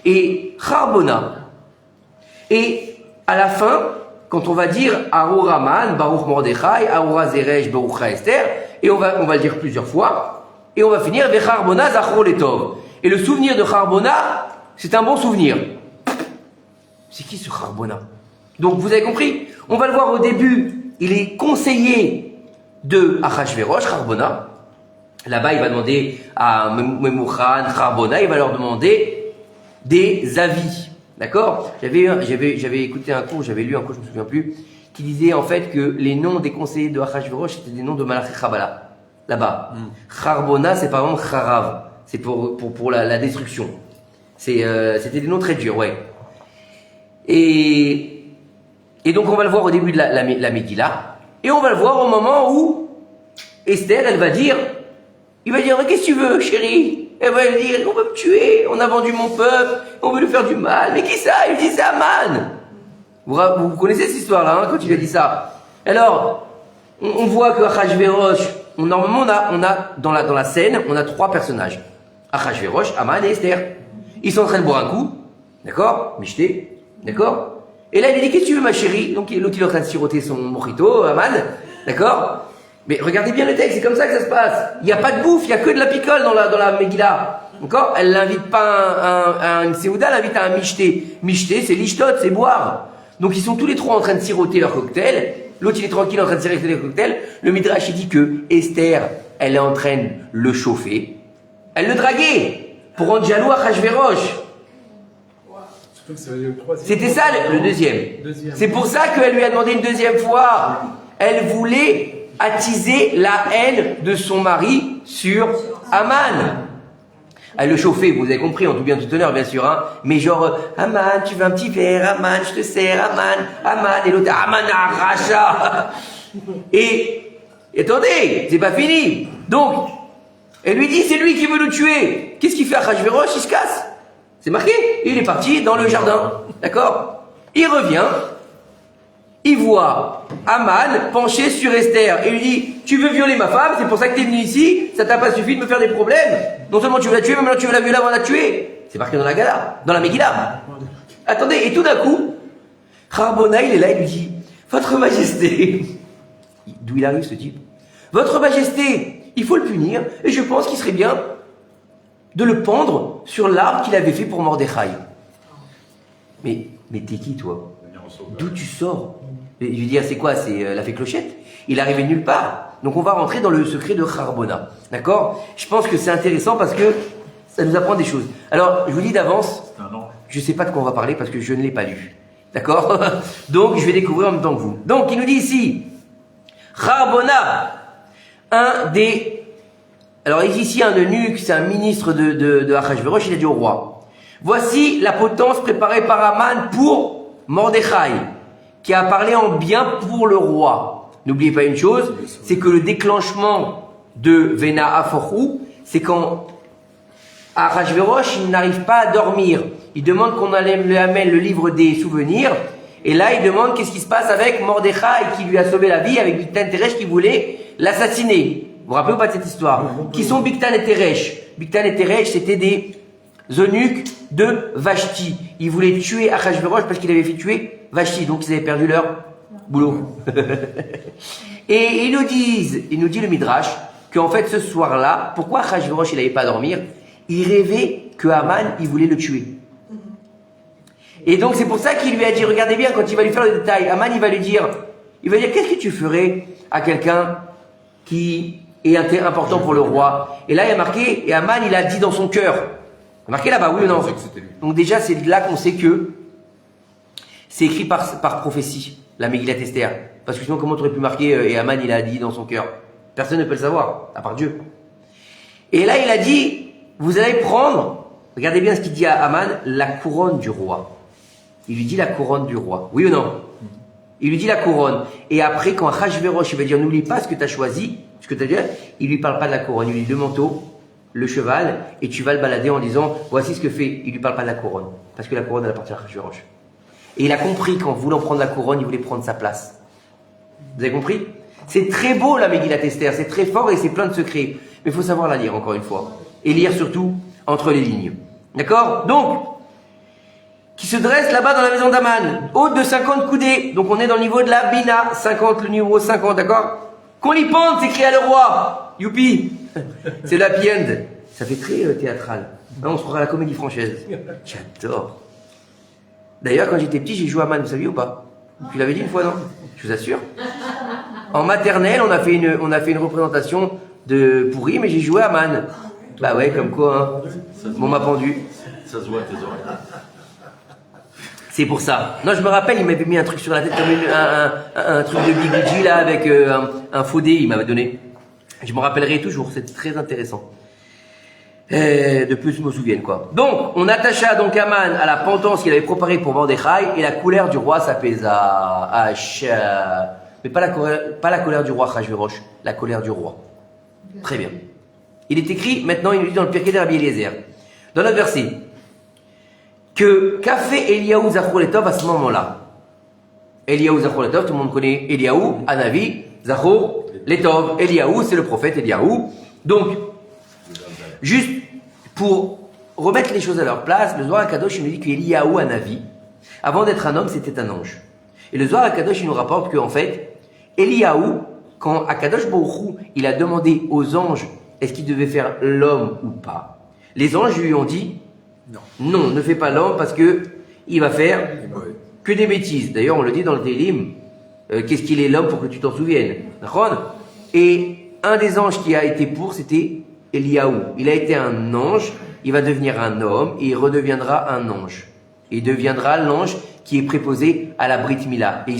S1: Et Charbona. Et à la fin, quand on va dire Arur Haman, Baruch Mordechai, Arura Zeresh, Baruch Esther, et on va le dire plusieurs fois, et on va finir Vecharbona Zachro Letov. Et le souvenir de Charbona, c'est un bon souvenir. C'est qui ce Charbona? Donc vous avez compris, on va le voir au début, il est conseiller de Achashverosh, Charbona. Là-bas, il va demander à Memuchan, Charbona, il va leur demander des avis. D'accord? J'avais écouté un cours, j'avais lu un cours, je me souviens plus, qui disait en fait que les noms des conseillers de Achashverosh c'était des noms de Malachi Chabala. Là-bas. Charbona, c'est par exemple Charav. C'est pour la destruction. C'était des noms très durs, ouais. Et donc on va le voir au début de la Megillah, et on va le voir au moment où Esther, elle va dire, il va dire, qu'est-ce que tu veux, chérie? Elle va lui dire, on veut me tuer, on a vendu mon peuple, on veut lui faire du mal. Mais qui ça? Il dit, c'est Haman. Vous connaissez cette histoire-là, hein, quand il a dit ça. Alors, on voit que Achashverosh, normalement on a dans la scène, on a 3 personnages. Achashverosh, Haman et Esther. Ils sont en train de boire un coup, d'accord? Michté, d'accord? Et là, il dit, qu'est-ce que tu veux, ma chérie? Donc, l'autre, il est en train de siroter son mojito, Haman, d'accord? Mais regardez bien le texte, c'est comme ça que ça se passe. Il n'y a pas de bouffe, il n'y a que de la picole dans la Megillah. D'accord? Elle l'invite pas à une Séouda, elle l'invite à un michté. Michté, c'est l'ishtot, c'est boire. Donc, ils sont tous les 3 en train de siroter leur cocktail. L'autre, il est tranquille en train de siroter leur cocktail. Le Midrash, il dit que Esther, elle est en train de le chauffer. Elle le draguait pour rendre jaloux à Achashverosh. C'était ça le deuxième. C'est pour ça qu'elle lui a demandé une deuxième fois. Elle voulait attiser la haine de son mari sur Haman. Elle le chauffait, vous avez compris, en tout bien tout honneur, bien sûr, hein. Mais genre, Haman, tu veux un petit verre, Haman, je te sers, Haman, et l'autre, Haman, arracha. Et attendez, c'est pas fini. Donc, elle lui dit, c'est lui qui veut nous tuer. Qu'est-ce qu'il fait à Achashverosh? Il se casse. C'est marqué. Il est parti dans le jardin. D'accord? Il revient. Il voit Haman penché sur Esther et lui dit, tu veux violer ma femme, c'est pour ça que tu es venu ici, ça t'a pas suffi de me faire des problèmes. Non seulement tu veux la tuer, mais maintenant tu veux la violer avant de la tuer. C'est marqué dans la Gala, dans la Megillah. Attendez, et tout d'un coup, Charbona, il est là, il lui dit, Votre Majesté, d'où il arrive ce type? Votre Majesté, il faut le punir, et je pense qu'il serait bien de le pendre sur l'arbre qu'il avait fait pour Mordechai. Mais t'es qui, toi? D'où tu sors? Je lui dis, c'est quoi? C'est la fée Clochette? Il arrivait de nulle part. Donc on va rentrer dans le secret de Charbona. D'accord? Je pense que c'est intéressant parce que ça nous apprend des choses. Alors, je vous dis d'avance, je ne sais pas de quoi on va parler parce que je ne l'ai pas lu. D'accord? Donc, je vais découvrir en même temps que vous. Donc, il nous dit ici, Charbona, un des... Alors, il y a ici un eunuque, c'est un ministre de Achashverosh, il a dit au roi, voici la potence préparée par Haman pour Mordechai, qui a parlé en bien pour le roi. N'oubliez pas une chose, c'est que le déclenchement de Vena Aforou, c'est quand Achashverosh, il n'arrive pas à dormir. Il demande qu'on lui amène le livre des souvenirs. Et là, il demande qu'est-ce qui se passe avec Mordechai qui lui a sauvé la vie, avec Bigtan et Teresh qui voulait l'assassiner. Vous vous rappelez ou pas de cette histoire? Qui sont Bigtan et Teresh? Bigtan et Teresh, c'était des eunuques de Vashti. Ils voulaient tuer Achashverosh parce qu'il avait fait tuer Vashti. Donc, ils avaient perdu leur boulot. Et ils nous dit le Midrash, qu'en fait, ce soir-là, pourquoi Achashverosh, il n'allait pas dormir? Il rêvait que Haman, il voulait le tuer. Et donc, c'est pour ça qu'il lui a dit, regardez bien, quand il va lui faire le détail, Haman, il va dire, qu'est-ce que tu ferais à quelqu'un qui est important pour le roi? Et là, il y a marqué, et Haman, il a dit dans son cœur. Il a marqué là-bas, oui ou non? Donc déjà, c'est là qu'on sait que c'est écrit par prophétie, la Megillat Esther. Parce que sinon, comment tu aurais pu marquer, et Haman, il a dit dans son cœur? Personne ne peut le savoir, à part Dieu. Et là, il a dit, vous allez prendre, regardez bien ce qu'il dit à Haman, la couronne du roi. Il lui dit la couronne du roi. Oui ou non? Il lui dit la couronne. Et après, quand Achashverosh, il va dire, n'oublie pas ce que tu as choisi, ce que tu as dit, il lui parle pas de la couronne. Il lui dit le manteau, le cheval, et tu vas le balader en disant, voici ce que fait. Il lui parle pas de la couronne. Parce que la couronne, elle appartient à Achashverosh. Et il a compris qu'en voulant prendre la couronne, il voulait prendre sa place. Vous avez compris? C'est très beau la Megillat Esther, c'est très fort et c'est plein de secrets. Mais il faut savoir la lire encore une fois. Et lire surtout entre les lignes. D'accord? Donc, qui se dresse là-bas dans la maison d'Aman, haute de 50 coudées. Donc on est dans le niveau de la Bina, 50, le numéro 50, d'accord? Qu'on y pende, s'écria le roi. Youpi! C'est la happy end. Ça fait très théâtral. Là, on se croirait à la comédie française. J'adore. D'ailleurs, quand j'étais petit, j'ai joué à Man, vous saviez ou pas? Tu l'avais dit une fois, non? Je vous assure. En maternelle, on a fait une représentation de pourri, mais j'ai joué à Man. Bah ouais, comme quoi, hein. On m'a pendu.
S5: Ça se voit à tes oreilles.
S1: C'est pour ça. Non, je me rappelle, il m'avait mis un truc sur la tête comme un truc de Big G là avec un faux dé, il m'avait donné. Je me rappellerai toujours, c'est très intéressant. De plus, je me souviens quoi. Donc, on attacha donc Haman à la pendance qu'il avait préparée pour Mordechai et la colère du roi s'apaisa. Mais pas la colère du roi Achashverosh, la colère du roi. Très bien. Il est écrit, maintenant, il nous dit dans le Pirkei de Rabbi Eliezer, dans notre verset, que qu'a fait Eliaou Zachor Letov à ce moment-là? Eliaou Zachor Letov, tout le monde connaît Eliaou, Hanavi, Zachor Letov. Eliaou, c'est le prophète Eliaou. Donc, juste pour remettre les choses à leur place, le Zohar HaKadosh il nous dit qu'Eliaou Hanavi, avant d'être un homme, c'était un ange. Et le Zohar HaKadosh il nous rapporte qu'en fait, Eliaou, quand HaKadosh Baruch Hu, il a demandé aux anges est-ce qu'il devait faire l'homme ou pas, les anges lui ont dit non, ne fais pas l'homme parce que il va faire que des bêtises. D'ailleurs, on le dit dans le Télim, qu'est-ce qu'il est l'homme pour que tu t'en souviennes. Et un des anges qui a été pour, c'était Eliaou. Il a été un ange, il va devenir un homme et il redeviendra un ange. Il deviendra l'ange qui est préposé à la Brit Mila. Et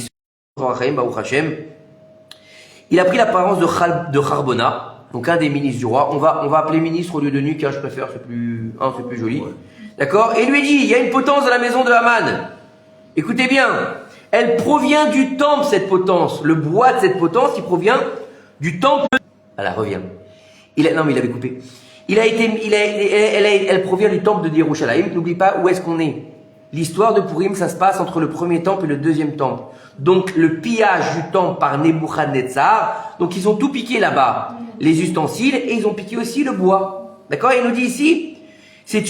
S1: il a pris l'apparence de Charbona, donc un des ministres du roi. On va appeler ministre au lieu de nuque, hein, je préfère, c'est plus joli. Ouais. D'accord? Et il lui dit, il y a une potence dans la maison de Haman. Écoutez bien, elle provient du temple, cette potence. Le bois de cette potence, il provient du temple. Elle revient. Non, mais il avait coupé. Elle provient du temple de Yerushalayim. N'oublie pas où est-ce qu'on est. L'histoire de Purim, ça se passe entre le premier temple et le deuxième temple. Donc, le pillage du temple par Nebuchadnezzar. Donc, ils ont tout piqué là-bas. Les ustensiles, et ils ont piqué aussi le bois. D'accord? Il nous dit ici, c'est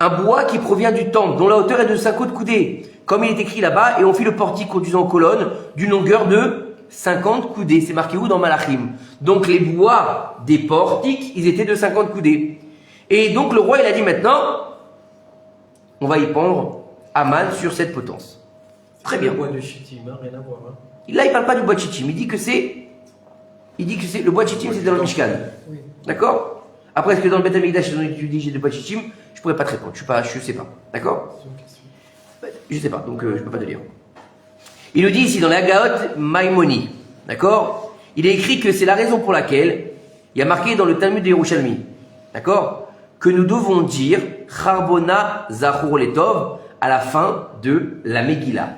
S1: un bois qui provient du temple, dont la hauteur est de 50 coudées. Comme il est écrit là-bas, et on fit le portique conduisant en colonne d'une longueur de 50 coudées. C'est marqué où dans Malachim? Donc les bois des portiques, ils étaient de 50 coudées. Et donc le roi, il a dit maintenant, on va y pendre Haman sur cette potence. Très bien.
S6: Le bois de Chittim, hein, rien à voir. Hein.
S1: Là, il parle pas du bois de Chittim. Il dit que c'est le bois de Chittim, c'est dans le Mishkan.
S6: Oui.
S1: D'accord? Après, est-ce que dans le Beth Amikdash, ils ont étudié de bois de Chittim? Je pourrais pas te répondre. Je sais pas. D'accord? Je sais pas. Donc, je peux pas te dire. Il nous dit ici dans la Gaot Maimoni. D'accord? Il est écrit que c'est la raison pour laquelle il y a marqué dans le Talmud de Yerushalmi. D'accord? Que nous devons dire Charbona Zachor Letov à la fin de la Megillah,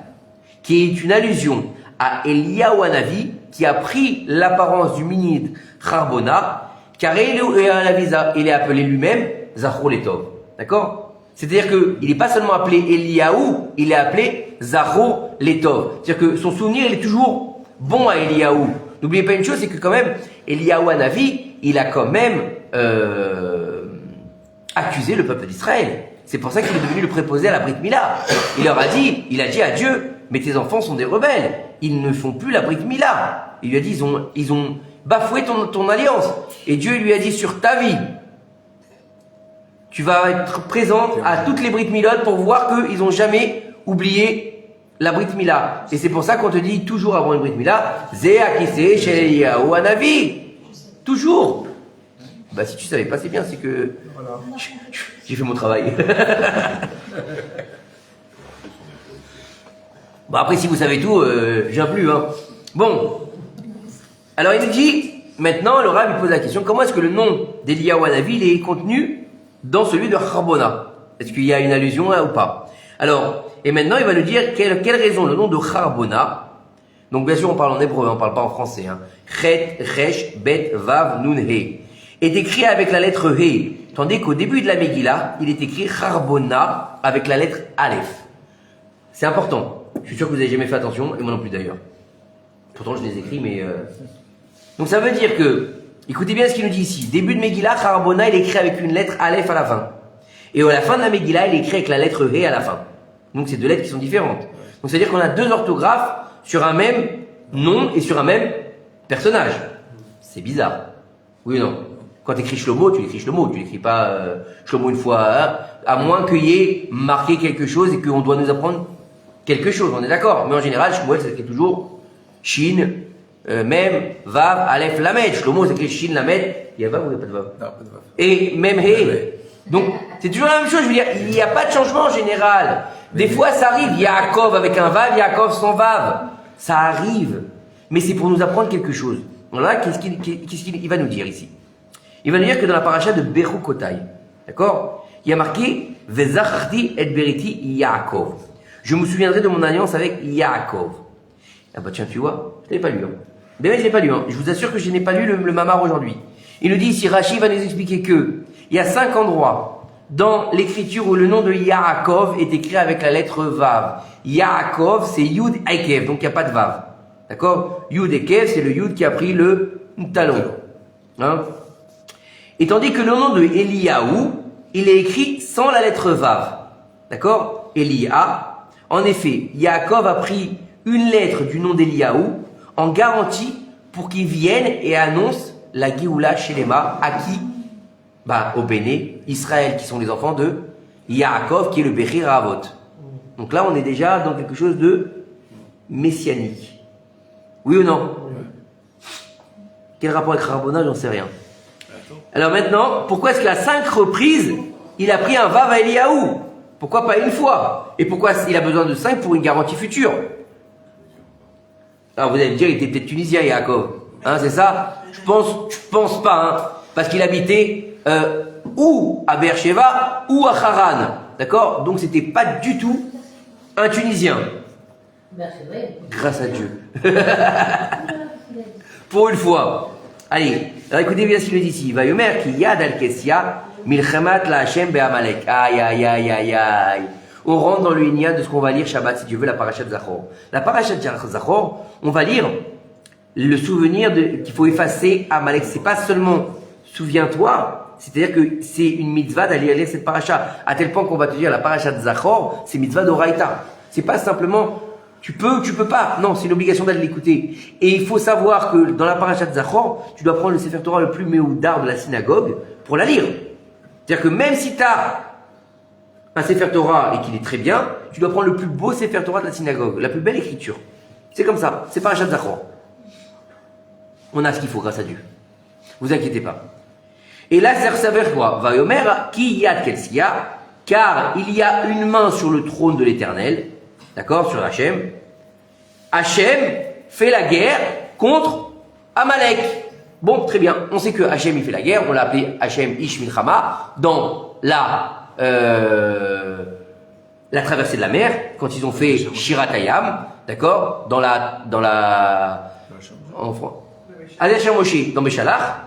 S1: qui est une allusion à Eliyahu Hanavi qui a pris l'apparence du ministre Charbona, car il est appelé lui-même Zachor Letov. D'accord? C'est-à-dire qu'il n'est pas seulement appelé Eliyahu, il est appelé Zachor Letov. C'est-à-dire que son souvenir, il est toujours bon à Eliyahu. N'oubliez pas une chose, c'est que quand même, Eliyahu Hanavi, il a quand même accusé le peuple d'Israël. C'est pour ça qu'il est devenu le préposé à la Brit Mila. Il a dit à Dieu, mais tes enfants sont des rebelles. Ils ne font plus la Brit Mila. Il lui a dit, ils ont bafoué ton alliance. Et Dieu lui a dit, sur ta vie, tu vas être présent à toutes les Brit Milot pour voir qu'ils n'ont jamais oublié la Brit Mila. Et c'est pour ça qu'on te dit toujours avant une Brit Mila, Zé Akise chez Eliyahu Hanavi. Toujours. Bah si tu savais pas, c'est bien, c'est que
S6: Voilà.
S1: j'ai fait mon travail. Bon après si vous savez tout, j'ai plus hein. Bon. Alors il nous dit, maintenant le Rav il pose la question, comment est-ce que le nom d'Eliyahu Hanavi il est contenu dans celui de Charbona? Est-ce qu'il y a une allusion là ou pas? Alors, et maintenant il va nous dire quelle raison le nom de Charbona. Donc bien sûr on parle en hébreu, on parle pas en français. Hein. Chet, Resh, Bet, Vav, Nun, He. Est écrit avec la lettre He, tandis qu'au début de la Megillah, il est écrit Charbona avec la lettre Aleph. C'est important. Je suis sûr que vous n'avez jamais fait attention, et moi non plus d'ailleurs. Pourtant je les écris, mais... Donc ça veut dire que, écoutez bien ce qu'il nous dit ici, début de Megillah, Charbona, il est écrit avec une lettre Aleph à la fin. Et à la fin de la Megillah, il est écrit avec la lettre He à la fin. Donc c'est deux lettres qui sont différentes. Donc c'est-à-dire qu'on a deux orthographes sur un même nom et sur un même personnage. C'est bizarre. Oui ou non? Quand tu écris Shlomo, tu écris Shlomo, tu n'écris pas Shlomo une fois, hein, à moins qu'il y ait marqué quelque chose et qu'on doit nous apprendre quelque chose, on est d'accord. Mais en général, Shmuel, ça s'écrit toujours Shin, Mem, Vav, Aleph, Lamed. Shlomo, ça s'écrit Shin, Lamed. Il y a Vav ou il n'y a pas de Vav?
S4: Non, pas de Vav.
S1: Et même He. Donc, c'est toujours la même chose, je veux dire, il n'y a pas de changement en général. Des fois, ça arrive, Yaakov avec un Vav, Yaakov sans Vav. Ça arrive. Mais c'est pour nous apprendre quelque chose. Voilà, qu'est-ce qu'il va nous dire ici? Il va nous dire que dans la paracha de Bechukotai, d'accord, il y a marqué Vezacharti et beriti Yaakov. Je me souviendrai de mon alliance avec Yaakov. Ah bah tiens, tu vois, je ne l'ai pas lu. Hein. Mais je ne l'ai pas lu. Hein. Je vous assure que je n'ai pas lu le Mamar aujourd'hui. Il nous dit ici, Rashi va nous expliquer que il y a 5 endroits dans l'écriture où le nom de Yaakov est écrit avec la lettre Vav. Yaakov, c'est Yud Akev, donc il n'y a pas de Vav. D'accord? Yud Akev, c'est le Yud qui a pris le talon. Hein? Et tandis que le nom de Eliyahu, il est écrit sans la lettre Vav. D'accord? Elia. En effet, Yaakov a pris une lettre du nom d'Eliyahu en garantie pour qu'il vienne et annonce la Géoula Shelema à qui? Bah, au Béné, Israël, qui sont les enfants de Yaakov, qui est le Bechir Avot. Donc là, on est déjà dans quelque chose de messianique. Oui ou non? Quel rapport avec Charbona? J'en sais rien. Alors maintenant, pourquoi est-ce qu'à 5 reprises, il a pris un Vav à Eliyahu? Pourquoi pas une fois? Et pourquoi il a besoin de 5 pour une garantie future? Alors vous allez me dire, il était peut-être tunisien, Yaakov. Hein, c'est ça? Je pense pas, hein. Parce qu'il habitait ou à Beersheba ou à Haran. D'accord? Donc c'était pas du tout un Tunisien. Grâce à Dieu. Pour une fois. Allez, alors écoutez bien ce qu'il nous dit ici. Vayomer ki yad al kessia milchemat la Hashem be'amalek. Aïe, aïe, aïe, aïe, aïe. On rentre dans le Inyan de ce qu'on va lire Shabbat, si Dieu veut, la paracha de Zachor. La paracha de Zachor, on va lire le souvenir qu'il faut effacer Amalek. C'est pas seulement souviens-toi, c'est-à-dire que c'est une mitzvah d'aller lire cette paracha. À tel point qu'on va te dire la paracha de Zachor, c'est mitzvah d'Oraïta. C'est pas simplement tu peux ou tu peux pas. Non, c'est l'obligation d'aller l'écouter. Et il faut savoir que dans la paracha de Zachor, tu dois prendre le Sefer Torah le plus méoudar de la synagogue pour la lire. C'est-à-dire que même si tu as un Sefer Torah et qu'il est très bien, tu dois prendre le plus beau Sefer Torah de la synagogue, la plus belle écriture. C'est comme ça, c'est paracha de Zachor. On a ce qu'il faut grâce à Dieu. Vous inquiétez pas. Et là, ça veut quoi? Vayomer ki yad kelsia, car il y a une main sur le trône de l'Éternel, d'accord, sur Hachem. Hachem fait la guerre contre Amalek. Bon, très bien. On sait que Hachem il fait la guerre. On l'a appelé Hachem Ish Milchama dans la traversée de la mer, quand ils ont fait Shiratayam, d'accord, dans la en France. Adesha Moshe dans Béchalach,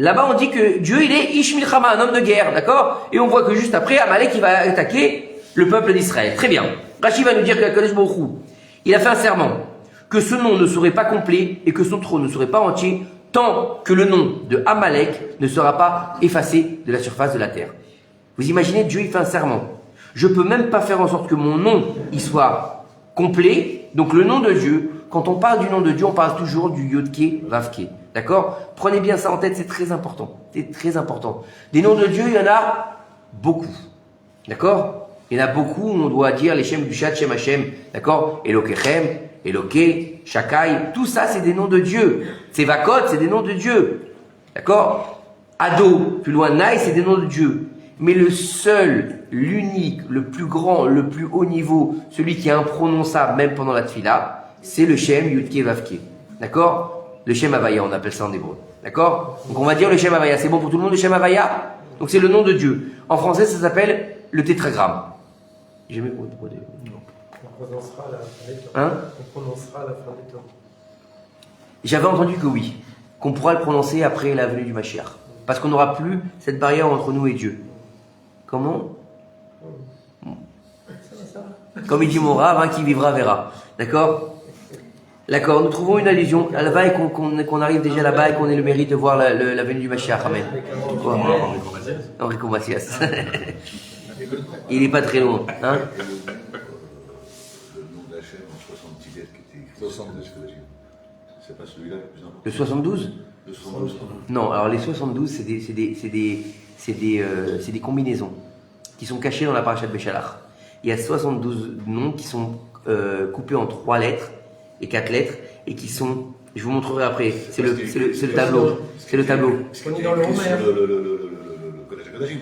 S1: là-bas on dit que Dieu il est Ish Milchama, un homme de guerre, d'accord? Et on voit que juste après, Amalek il va attaquer le peuple d'Israël. Très bien. Rachid va nous dire que Kadosh Baruch Hu, il a fait un serment, que ce nom ne serait pas complet et que son trône ne serait pas entier tant que le nom de Amalek ne sera pas effacé de la surface de la terre. Vous imaginez, Dieu il fait un serment. Je peux même pas faire en sorte que mon nom il soit complet. Donc le nom de Dieu, quand on parle du nom de Dieu, on parle toujours du Yod-Ké, Vav-Ké. D'accord? Prenez bien ça en tête, c'est très important. C'est très important. Des noms de Dieu, il y en a beaucoup. D'accord? Il y en a beaucoup où on doit dire les Shem du Chat, Shem Hashem. D'accord? Elokechem, Eloké, Shakai, tout ça c'est des noms de Dieu. Tsevakot, c'est des noms de Dieu. D'accord? Ado, plus loin, Naï, c'est des noms de Dieu. Mais le seul, l'unique, le plus grand, le plus haut niveau, celui qui est imprononçable même pendant la tfila, c'est le Shem Yudke Vavke. D'accord? Le Shem Havaya, on appelle ça en hébreu. D'accord? Donc on va dire le Shem Havaya. C'est bon pour tout le monde le Shem Havaya? Donc c'est le nom de Dieu. En français, ça s'appelle le tétragramme. J'ai jamais compris.
S6: On prononcera à la fin des temps.
S1: Hein?
S6: On prononcera à la fin des temps.
S1: J'avais entendu que oui, qu'on pourra le prononcer après la venue du Mashiach. Parce qu'on n'aura plus cette barrière entre nous et Dieu. Comment? Comme il dit mon rave, hein, qui vivra verra. D'accord? D'accord, nous trouvons une allusion là-bas et qu'on arrive déjà là-bas et qu'on ait le mérite de voir la venue du Mashiach. Amen. Quoi? Enrico Macias. Il n'est pas très loin. Hein?
S3: Le nom d'Hachem en 70 lettres qui était écrit. 72. C'est pas celui-là le plus important.
S1: Le 72?
S3: Le 72.
S1: Non, alors les 72, c'est des combinaisons qui sont cachées dans la parashat Béchalach. Il y a 72 noms qui sont coupés en 3 lettres et 4 lettres et qui sont, je vous montrerai après, c'est le tableau. C'est le tableau.
S6: On est dans le Homer.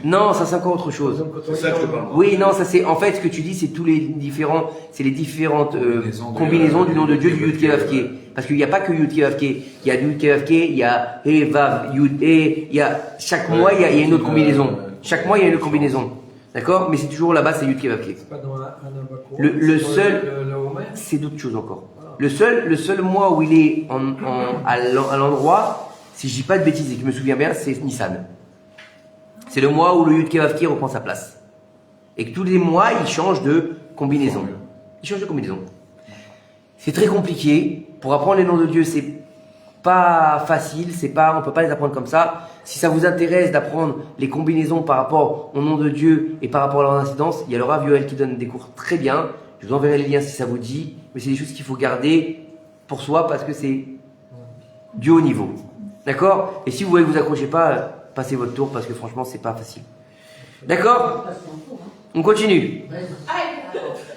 S1: Non, ça c'est encore autre chose.
S3: C'est ça que je parle.
S1: Oui, non, ça c'est, en fait, ce que tu dis, c'est les différentes combinaisons du nom de Dieu du Yud Kevavke. Parce qu'il n'y a pas que Yud Kevavke. Il y a Yud Kevavke, il y a He Vav Yud E, il y a, chaque mois, il y a une autre combinaison. Chaque mois, il y a une autre combinaison. D'accord? Mais c'est toujours là-bas, c'est Yud Kevavke.
S6: C'est pas dans un Abaco.
S1: Le seul,
S6: Le Homer.
S1: c'est d'autres choses encore. Le seul mois où il est à l'endroit, si je dis pas de bêtises et que je me souviens bien, c'est Nissan. C'est le mois où le Yud Kevavke reprend sa place. Et que tous les mois, il change de combinaison. Il change de combinaison. C'est très compliqué. Pour apprendre les noms de Dieu, c'est pas facile. On peut pas les apprendre comme ça. Si ça vous intéresse d'apprendre les combinaisons par rapport au nom de Dieu et par rapport à leur incidence, il y a le Rav Yoel qui donne des cours très bien. Je vous enverrai les liens si ça vous dit. Mais c'est des choses qu'il faut garder pour soi parce que c'est du haut niveau. D'accord? Et si vous voyez que vous accrochez pas, passez votre tour parce que franchement, c'est pas facile. D'accord? On continue.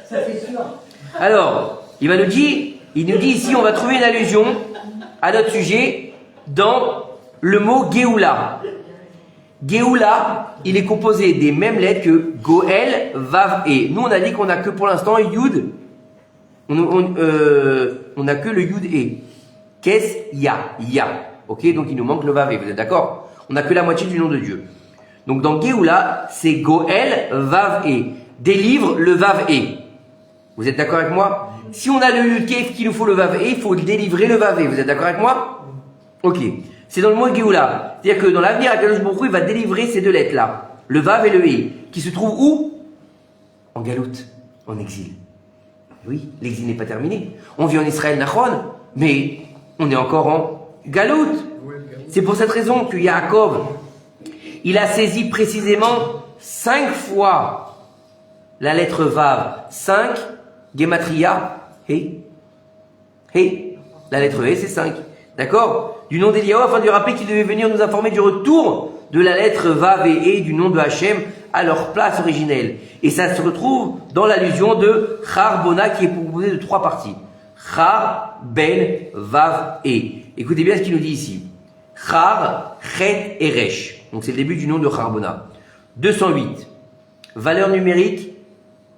S2: Ça c'est sûr.
S1: Alors, il nous dit ici, on va trouver une allusion à notre sujet dans le mot Géoula. Géoula, il est composé des mêmes lettres que Goël, Vav et. Nous, on a dit qu'on a que pour l'instant Yud. On a que le Yud et. Qu'est-ce Ya? Ok, donc il nous manque le Vav et. Vous êtes d'accord? On n'a que la moitié du nom de Dieu. Donc dans Géoula, c'est Goël, Vav et. Délivre le Vav et. Vous êtes d'accord avec moi? Si on a le Yud Kef qu'il nous faut le Vav et, il faut délivrer le Vav et. Vous êtes d'accord avec moi? Ok. C'est dans le mot Géoula. C'est-à-dire que dans l'avenir, Akadosh Baruch Hu, il va délivrer ces deux lettres-là. Le Vav et le E. Qui se trouvent où? En Galoute. En exil. Oui, l'exil n'est pas terminé. On vit en Israël, Nachon, mais on est encore en Galoute. C'est pour cette raison que Yaakov, il a saisi précisément 5 fois la lettre Vav. 5, Gematria, He. La lettre E, c'est 5. D'accord? Du nom d'Eliaou, afin de lui rappeler qu'il devait venir nous informer du retour de la lettre Vav et E du nom de Hachem à leur place originelle. Et ça se retrouve dans l'allusion de Charbona qui est composé de 3 parties. Char, Ben, Vav, E. Écoutez bien ce qu'il nous dit ici. Char, Chet et Resh. Donc c'est le début du nom de Charbona. 208. Valeur numérique,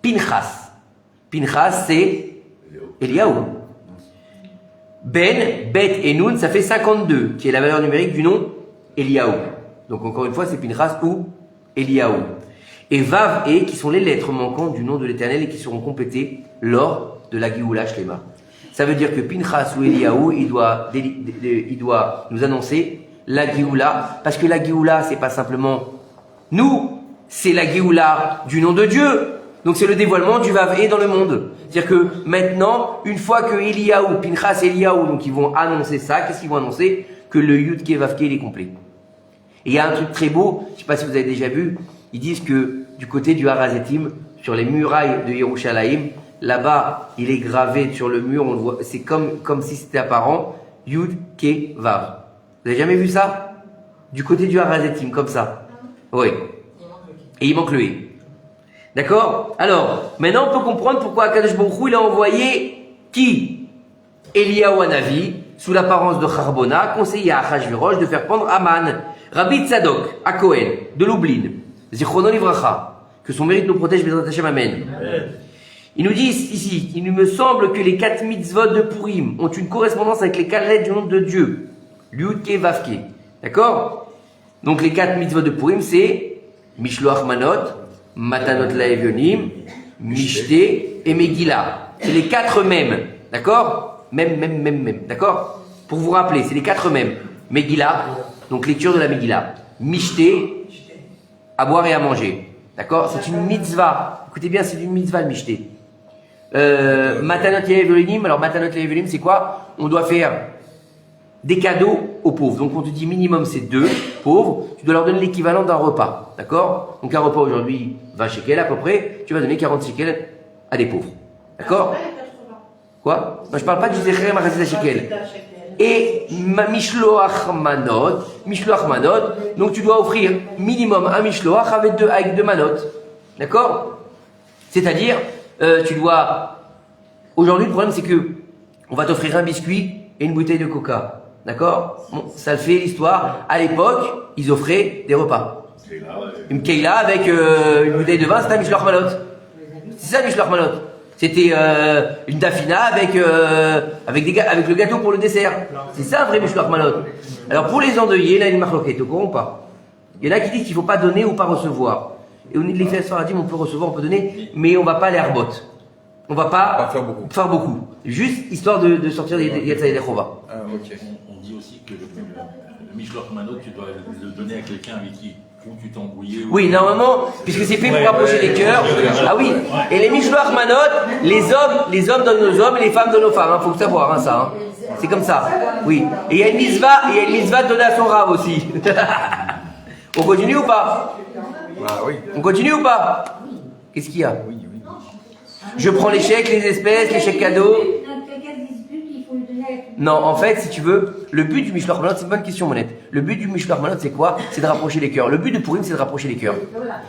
S1: Pinchas. Pinchas, c'est Eliaou. Ben, Bet et Nun, ça fait 52, qui est la valeur numérique du nom Eliaou. Donc encore une fois, c'est Pinchas ou Eliaou. Et Vav et, qui sont les lettres manquantes du nom de l'Éternel et qui seront complétées lors de la Géoula Shlema. Ça veut dire que Pinchas ou Eliaou, il doit nous annoncer la Géoula, parce que la Géoula, c'est pas simplement nous, c'est la Géoula du nom de Dieu. Donc c'est le dévoilement du Vavé dans le monde. C'est-à-dire que maintenant, une fois que Eliaou, Pinchas et Eliaou, donc ils vont annoncer ça, qu'est-ce qu'ils vont annoncer? Que le Yud Ke Vav Ke, il est complet. Et il y a un truc très beau, je ne sais pas si vous avez déjà vu, ils disent que du côté du Har HaZetim, sur les murailles de Yerushalayim, là-bas, il est gravé sur le mur, on le voit, c'est comme si c'était apparent, Yud Ke Vav. Vous avez jamais vu ça? Du côté du Har HaZetim, comme ça. Oui. Et il manque le E. D'accord? Alors, maintenant on peut comprendre pourquoi Akadosh Baruch Hu, il a envoyé qui? Eliyahu Hanavi, sous l'apparence de Charbona, conseiller à Achashverosh de faire prendre Aman, Rabbi Tzadok, à Cohen, de Lublin, Zichrono Livracha, que son mérite nous protège, Bezrat Hashem, Amen. Il nous dit ici, il me semble que les 4 mitzvot de Purim ont une correspondance avec les 4 lettres du nom de Dieu. Yud Ke Vav Ke. D'accord? Donc les 4 mitzvot de Purim, c'est Mishloach Manot, Matanot Laevionim, Mishté et Megillah. C'est les 4 mêmes. D'accord? Même. D'accord? Pour vous rappeler, c'est les 4 mêmes. Megillah, donc lecture de la Megillah. Mishté, à boire et à manger. D'accord? C'est une mitzvah. Écoutez bien, c'est une mitzvah le Mishté. Matanot Laevionim, alors Matanot Laevionim, c'est quoi? On doit faire des cadeaux aux pauvres. Donc on te dit minimum c'est 2 pauvres, tu dois leur donner l'équivalent d'un repas. D'accord? Donc un repas aujourd'hui, 20 shekels à peu près, tu vas donner 40 shekels à des pauvres. D'accord? Quoi? Non, je parle pas du Zecher Machazit Shekel. Et Mishloach Manot, donc tu dois offrir minimum un Mishloach avec deux manot. D'accord? C'est-à-dire, tu dois... Aujourd'hui, le problème c'est que on va t'offrir un biscuit et une bouteille de coca. D'accord? Bon, ça le fait l'histoire. À l'époque, ils offraient des repas. Une keila avec une bouteille de vin, c'était un Mishloach Manot. C'est ça le Mishloach Manot. C'était une dafina avec le gâteau pour le dessert. C'est ça un vrai Mishloach Manot. Alors pour les endeuillés, là il y a une marloquette, au courant ou pas? Il y en a qui disent qu'il ne faut pas donner ou pas recevoir. Et au niveau de l'effet Sfaradim, on peut recevoir, on peut donner, mais on ne va pas aller à Arbot. On ne va pas faire beaucoup. Juste histoire de sortir des Yatsa et des Chova.
S4: Ah, ok.
S5: On dit aussi que le Mishloach Manot, tu dois le donner à quelqu'un avec qui tu t'es embrouillé.
S1: Oui, normalement, puisque c'est fait pour rapprocher les cœurs. Ah oui. Et les Mishloach Manot, les hommes donnent aux hommes et les femmes donnent aux femmes. Faut le savoir, hein, ça. Hein. C'est comme ça. Oui. Et il y a une mitzvah de donner à son rave aussi. On continue ou pas?
S4: Ah oui.
S1: On continue ou pas? Qu'est-ce qu'il y a?
S4: Oui.
S1: Je prends les chèques, les espèces, les chèques cadeaux. Non, en fait, si tu veux, le but du Mishloach Manot, c'est une bonne question, Monette. Le but du Mishloach Manot, c'est quoi? C'est de rapprocher les cœurs. Le but de Purim, c'est de rapprocher les cœurs.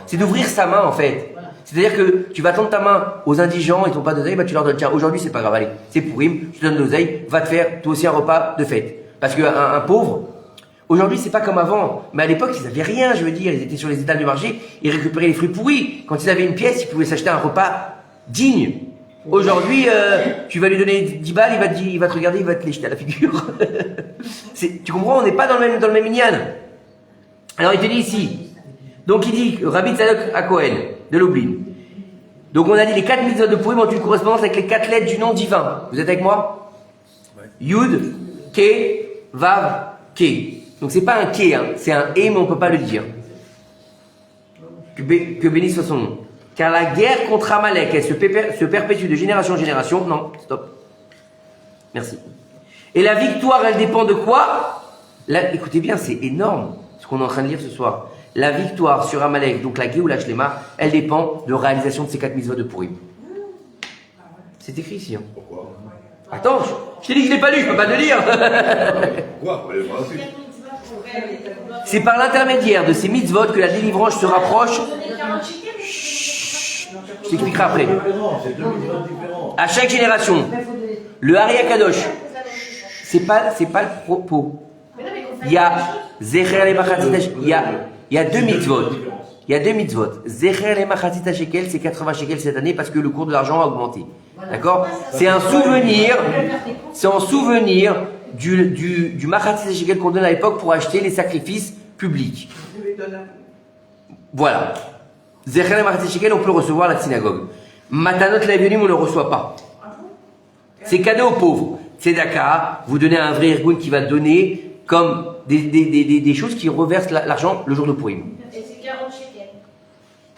S1: C'est d'ouvrir sa main, en fait. C'est-à-dire que tu vas tendre ta main aux indigents et ton pas d'oseille, bah tu leur donnes, tiens, aujourd'hui, c'est pas grave, allez, c'est Purim, je te donne l'oseille, va te faire, toi aussi, un repas de fête. Parce qu'un pauvre, aujourd'hui, c'est pas comme avant. Mais à l'époque, ils avaient rien, je veux dire. Ils étaient sur les étals du marché, ils récupéraient les fruits pourris. Quand ils avaient une pièce, ils pouvaient s'acheter un repas digne. Aujourd'hui, tu vas lui donner 10 balles, il va te regarder, il va te les jeter à la figure. Tu comprends, on n'est pas dans le même inyan. Alors il te dit ici, donc il dit Rabbi Tzadok à Cohen, de Lublin. Donc on a dit les 4 mitzvot de Purim ont une correspondance avec les 4 lettres du nom divin. Vous êtes avec moi? Yud, Ke, Vav, Ke. Donc c'est pas un Ke, hein, c'est un E, mais on ne peut pas le dire. Que béni soit son nom. Car la guerre contre Amalek, elle se perpétue de génération en génération. Non, stop. Merci. Et la victoire, elle dépend de quoi? Écoutez bien, c'est énorme ce qu'on est en train de lire ce soir. La victoire sur Amalek, donc la Géoula Shlema, elle dépend de réalisation de ces 4 mitzvot de Purim. C'est écrit ici. Hein.
S3: Pourquoi?
S1: Attends, je t'ai dit que je ne l'ai pas lu, je ne peux pas te le lire.
S3: Pourquoi? Moi aussi.
S1: C'est par l'intermédiaire de ces mitzvot que la délivrance se rapproche. Je t'expliquerai après. À chaque génération, le Hari Akadosh, c'est pas le propos. Il y a Zecher le Machatzit, il y a 2 mitzvot. Il y a 2 mitzvot. Zecher le Machatzit Shekel, c'est 80 shekels cette année parce que le cours de l'argent a augmenté. D'accord? C'est un souvenir. C'est en souvenir du Machatzit Shekel qu'on donne à l'époque pour acheter les sacrifices publics. Voilà. Zecher le Machatzit Shekel, on peut le recevoir à la synagogue. Matanot Laevionim, on ne le reçoit pas. C'est cadeau aux pauvres. Tzedaka, vous donnez à un vrai ergoun qui va donner comme des choses qui reversent l'argent le jour de Purim.
S8: Et c'est 40 shekels.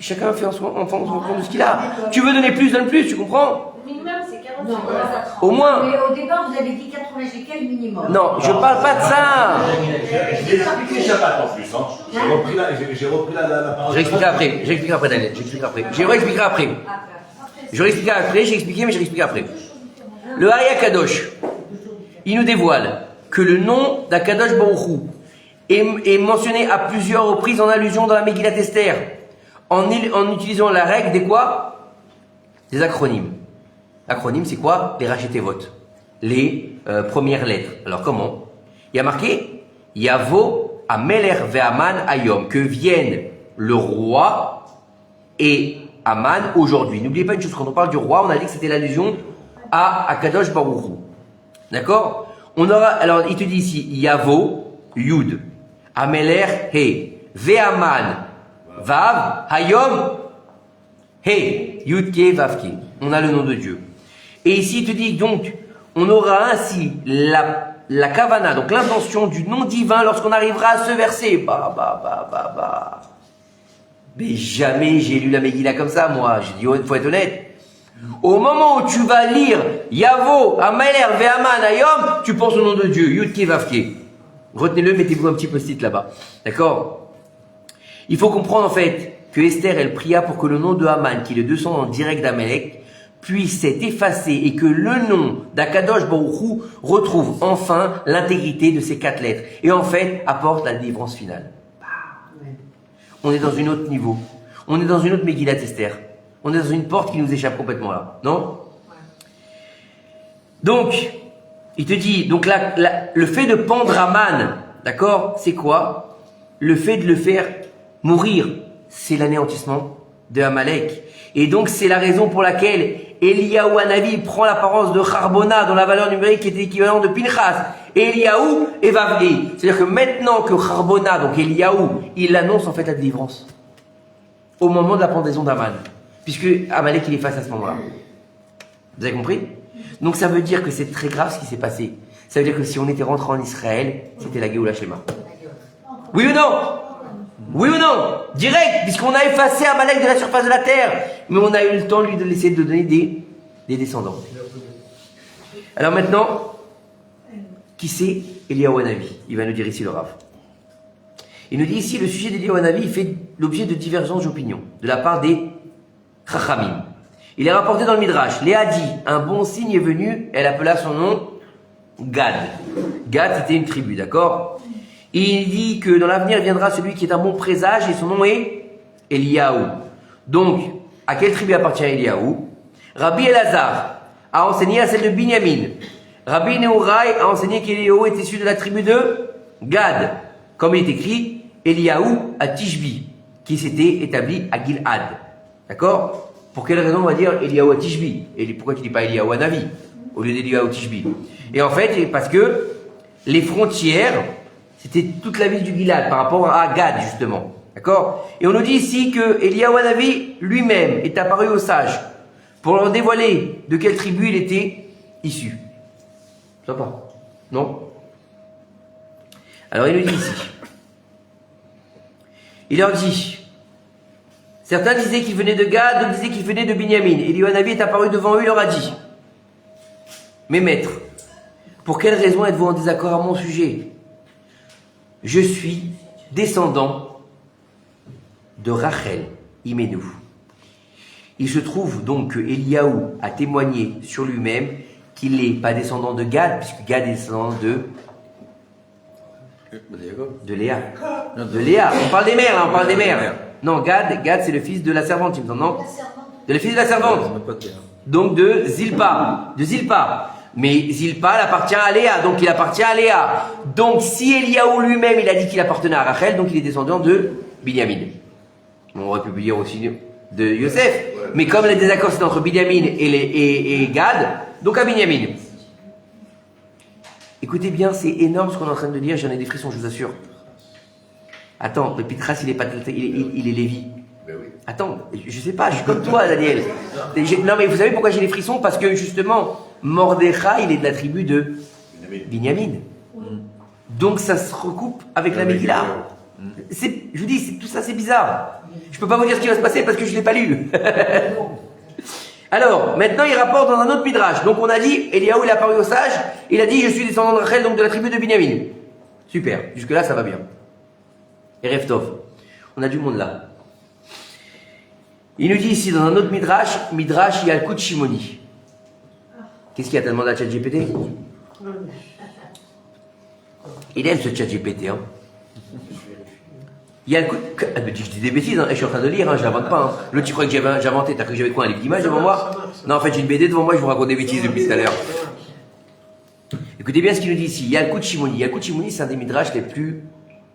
S1: Chacun fait en fonction de ce qu'il a. Tu veux donner plus, donne plus, tu comprends?
S8: Minimum, c'est 40
S2: Non,
S8: shekels.
S2: voilà.
S1: Au moins.
S2: Mais au départ, vous avez dit 80 shekels minimum.
S1: Non, je parle pas de ça.
S3: Je vais expliquer Shabbat en plus. Hein. J'ai repris la parole.
S1: J'expliquerai après, Daniel. J'expliquerai après. J'ai expliqué après. Le Hari Kadosh, il nous dévoile que le nom d'Akadosh Baruch Hu est mentionné à plusieurs reprises en allusion dans la Megillat Esther, en utilisant la règle des quoi? Des acronymes. Acronyme, c'est quoi? Les Rachetevot, les premières lettres. Alors comment? Il y a marqué Yavo Ameler ve'aman ayom, que vienne le roi et Aman aujourd'hui. N'oubliez pas une chose, quand on parle du roi, on a dit que c'était l'allusion à Akadosh Baruch Hu. D'accord? On aura, alors il te dit ici Yavo, Yud, Ameler, He, ve'aman, Vav, Hayom, He, Yud, Ke, Vav, Ke. On a le nom de Dieu. Et ici, il te dit donc, on aura ainsi la kavana, donc l'intention du nom divin lorsqu'on arrivera à ce verset. Mais jamais j'ai lu la Megillah comme ça, moi. J'ai dit, il faut être honnête. Au moment où tu vas lire Yavo, Ameler, Ve'aman, Ayom, tu penses au nom de Dieu, Yud, Ke, Vav, Ke. Retenez-le, mettez-vous un petit post-it là-bas. D'accord? Il faut comprendre en fait que Esther, elle pria pour que le nom de Haman, qui est le descendant direct d'Amalek, puisse être effacé et que le nom d'Akadosh Baruch Hu retrouve enfin l'intégrité de ces 4 lettres. Et en fait, apporte la délivrance finale. On est dans un autre niveau. On est dans une autre Megillat Esther. On est dans une porte qui nous échappe complètement là. Non? Donc, il te dit, donc là, le fait de pendre Haman, d'accord, c'est quoi? Le fait de le faire mourir, c'est l'anéantissement de Amalek. Et donc, c'est la raison pour laquelle Eliyahu Hanavi prend l'apparence de Charbona, dont la valeur numérique est équivalente de Pinchas. Et Eliyahu est Vavri. C'est-à-dire que maintenant que Charbona, donc Eliyahu, il annonce en fait la délivrance. Au moment de la pendaison d'Aman. Puisque Amalek, il est face à ce moment-là. Vous avez compris? Donc, ça veut dire que c'est très grave ce qui s'est passé. Ça veut dire que si on était rentré en Israël, c'était la Géoula Shema. Oui ou non? Oui ou non? Direct, puisqu'on a effacé Amalek de la surface de la terre. Mais on a eu le temps, lui, de laisser de donner des descendants. Alors maintenant, qui c'est Eliyahu Hanavi? Il va nous dire ici le Rav. Il nous dit ici, le sujet d'Eliyahu Hanavi, il fait l'objet de divergences d'opinion de la part des Chachamim. Il est rapporté dans le Midrash. Léa dit, un bon signe est venu, elle appela son nom Gad. Gad, c'était une tribu, d'accord? Il dit que dans l'avenir viendra celui qui est un bon présage et son nom est Eliyahu. Donc, à quelle tribu appartient Eliyahu? Rabbi Elazar a enseigné à celle de Binyamin. Rabbi Nehorai a enseigné qu'Eliyahu est issu de la tribu de Gad. Comme il est écrit, Eliyahu à Tishbi, qui s'était établi à Gilad. D'accord? Pour quelle raison on va dire Eliyahu à Tishbi? Et pourquoi tu ne dis pas Eliyahu à Navi au lieu d'Eliyahu à Tishbi? Et en fait, parce que les frontières, c'était toute la ville du Gilad par rapport à Gad, justement. D'accord? Et on nous dit ici que Eliyahu Hanavi lui-même est apparu aux sages pour leur dévoiler de quelle tribu il était issu. Ça va? Non? Alors il nous dit ici. Il leur dit, certains disaient qu'il venait de Gad, d'autres disaient qu'il venait de Binyamin. Eliyahu Hanavi est apparu devant eux, il leur a dit, mes maîtres, pour quelle raison êtes-vous en désaccord à mon sujet? Je suis descendant de Rachel, Imenu. Il se trouve donc que Eliyahu a témoigné sur lui-même qu'il n'est pas descendant de Gad, puisque Gad est descendant de Léa. De Léa. On parle des mères, là, on parle des mères. Non, Gad c'est le fils de la servante, il me semble, non? De le fils de la servante. Donc de Zilpa. Mais Zilpa, elle appartient à Léa, donc il appartient à Léa. Donc si Eliyahu lui-même, il a dit qu'il appartenait à Rachel, donc il est descendant de Binyamin. On aurait pu dire aussi de Yosef. Mais comme les désaccords c'est entre Binyamin et Gad, donc à Binyamin. Écoutez bien, c'est énorme ce qu'on est en train de dire, j'en ai des frissons, je vous assure. Attends, le Pitras, il est Lévi.
S3: Ben oui.
S1: Attends, je sais pas, je suis comme toi, Daniel. Non, mais vous savez pourquoi j'ai les frissons? Parce que justement, Mordechai, il est de la tribu de Binyamin. Donc ça se recoupe avec la Megillah. Je vous dis, tout ça c'est bizarre. Je peux pas vous dire ce qui va se passer parce que je l'ai pas lu. Alors, maintenant il rapporte dans un autre midrash. Donc on a dit, Eliaou il a apparu aux sages, il a dit je suis descendant de Rachel, donc de la tribu de Binyamin. Super, jusque là ça va bien. Et Reftov, on a du monde là. Il nous dit ici dans un autre midrash, il y a le coup de Shimoni. Qu'est-ce qu'il y a, t'as demandé à ChatGPT? Il aime ce ChatGPT, hein. Il y a le coup de... Ah, mais je dis des bêtises, hein. Je suis en train de lire, hein. Je n'invente pas. Hein. L'autre, tu crois que j'ai inventé? T'as cru que j'avais quoi, un livre d'images devant moi? Non, en fait, j'ai une BD devant moi, je vous raconte des bêtises depuis tout à l'heure. Écoutez bien ce qu'il nous dit ici. Il y a le coup de Shimoni. Yacout Shimoni, c'est un des midrash les plus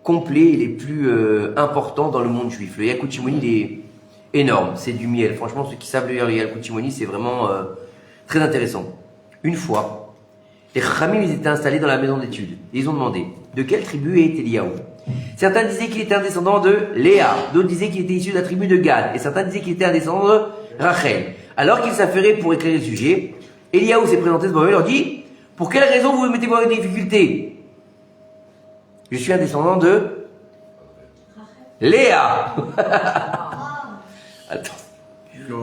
S1: complets et les plus importants dans le monde juif. Le Yacout Shimoni, il est énorme. C'est du miel. Franchement, ceux qui savent lire le Yacout Shimoni, c'est vraiment très intéressant. Une fois, les Chachamim, ils étaient installés dans la maison d'études. Et ils ont demandé de quelle tribu est Eliaou. Certains disaient qu'il était un descendant de Léa, d'autres disaient qu'il était issu de la tribu de Gad, et certains disaient qu'il était un descendant de Rachel. Alors qu'ils s'affairaient pour éclairer le sujet, Eliaou s'est présenté devant eux et leur dit: pour quelle raison vous mettez-vous en difficulté? Je suis un descendant de Léa. Attends.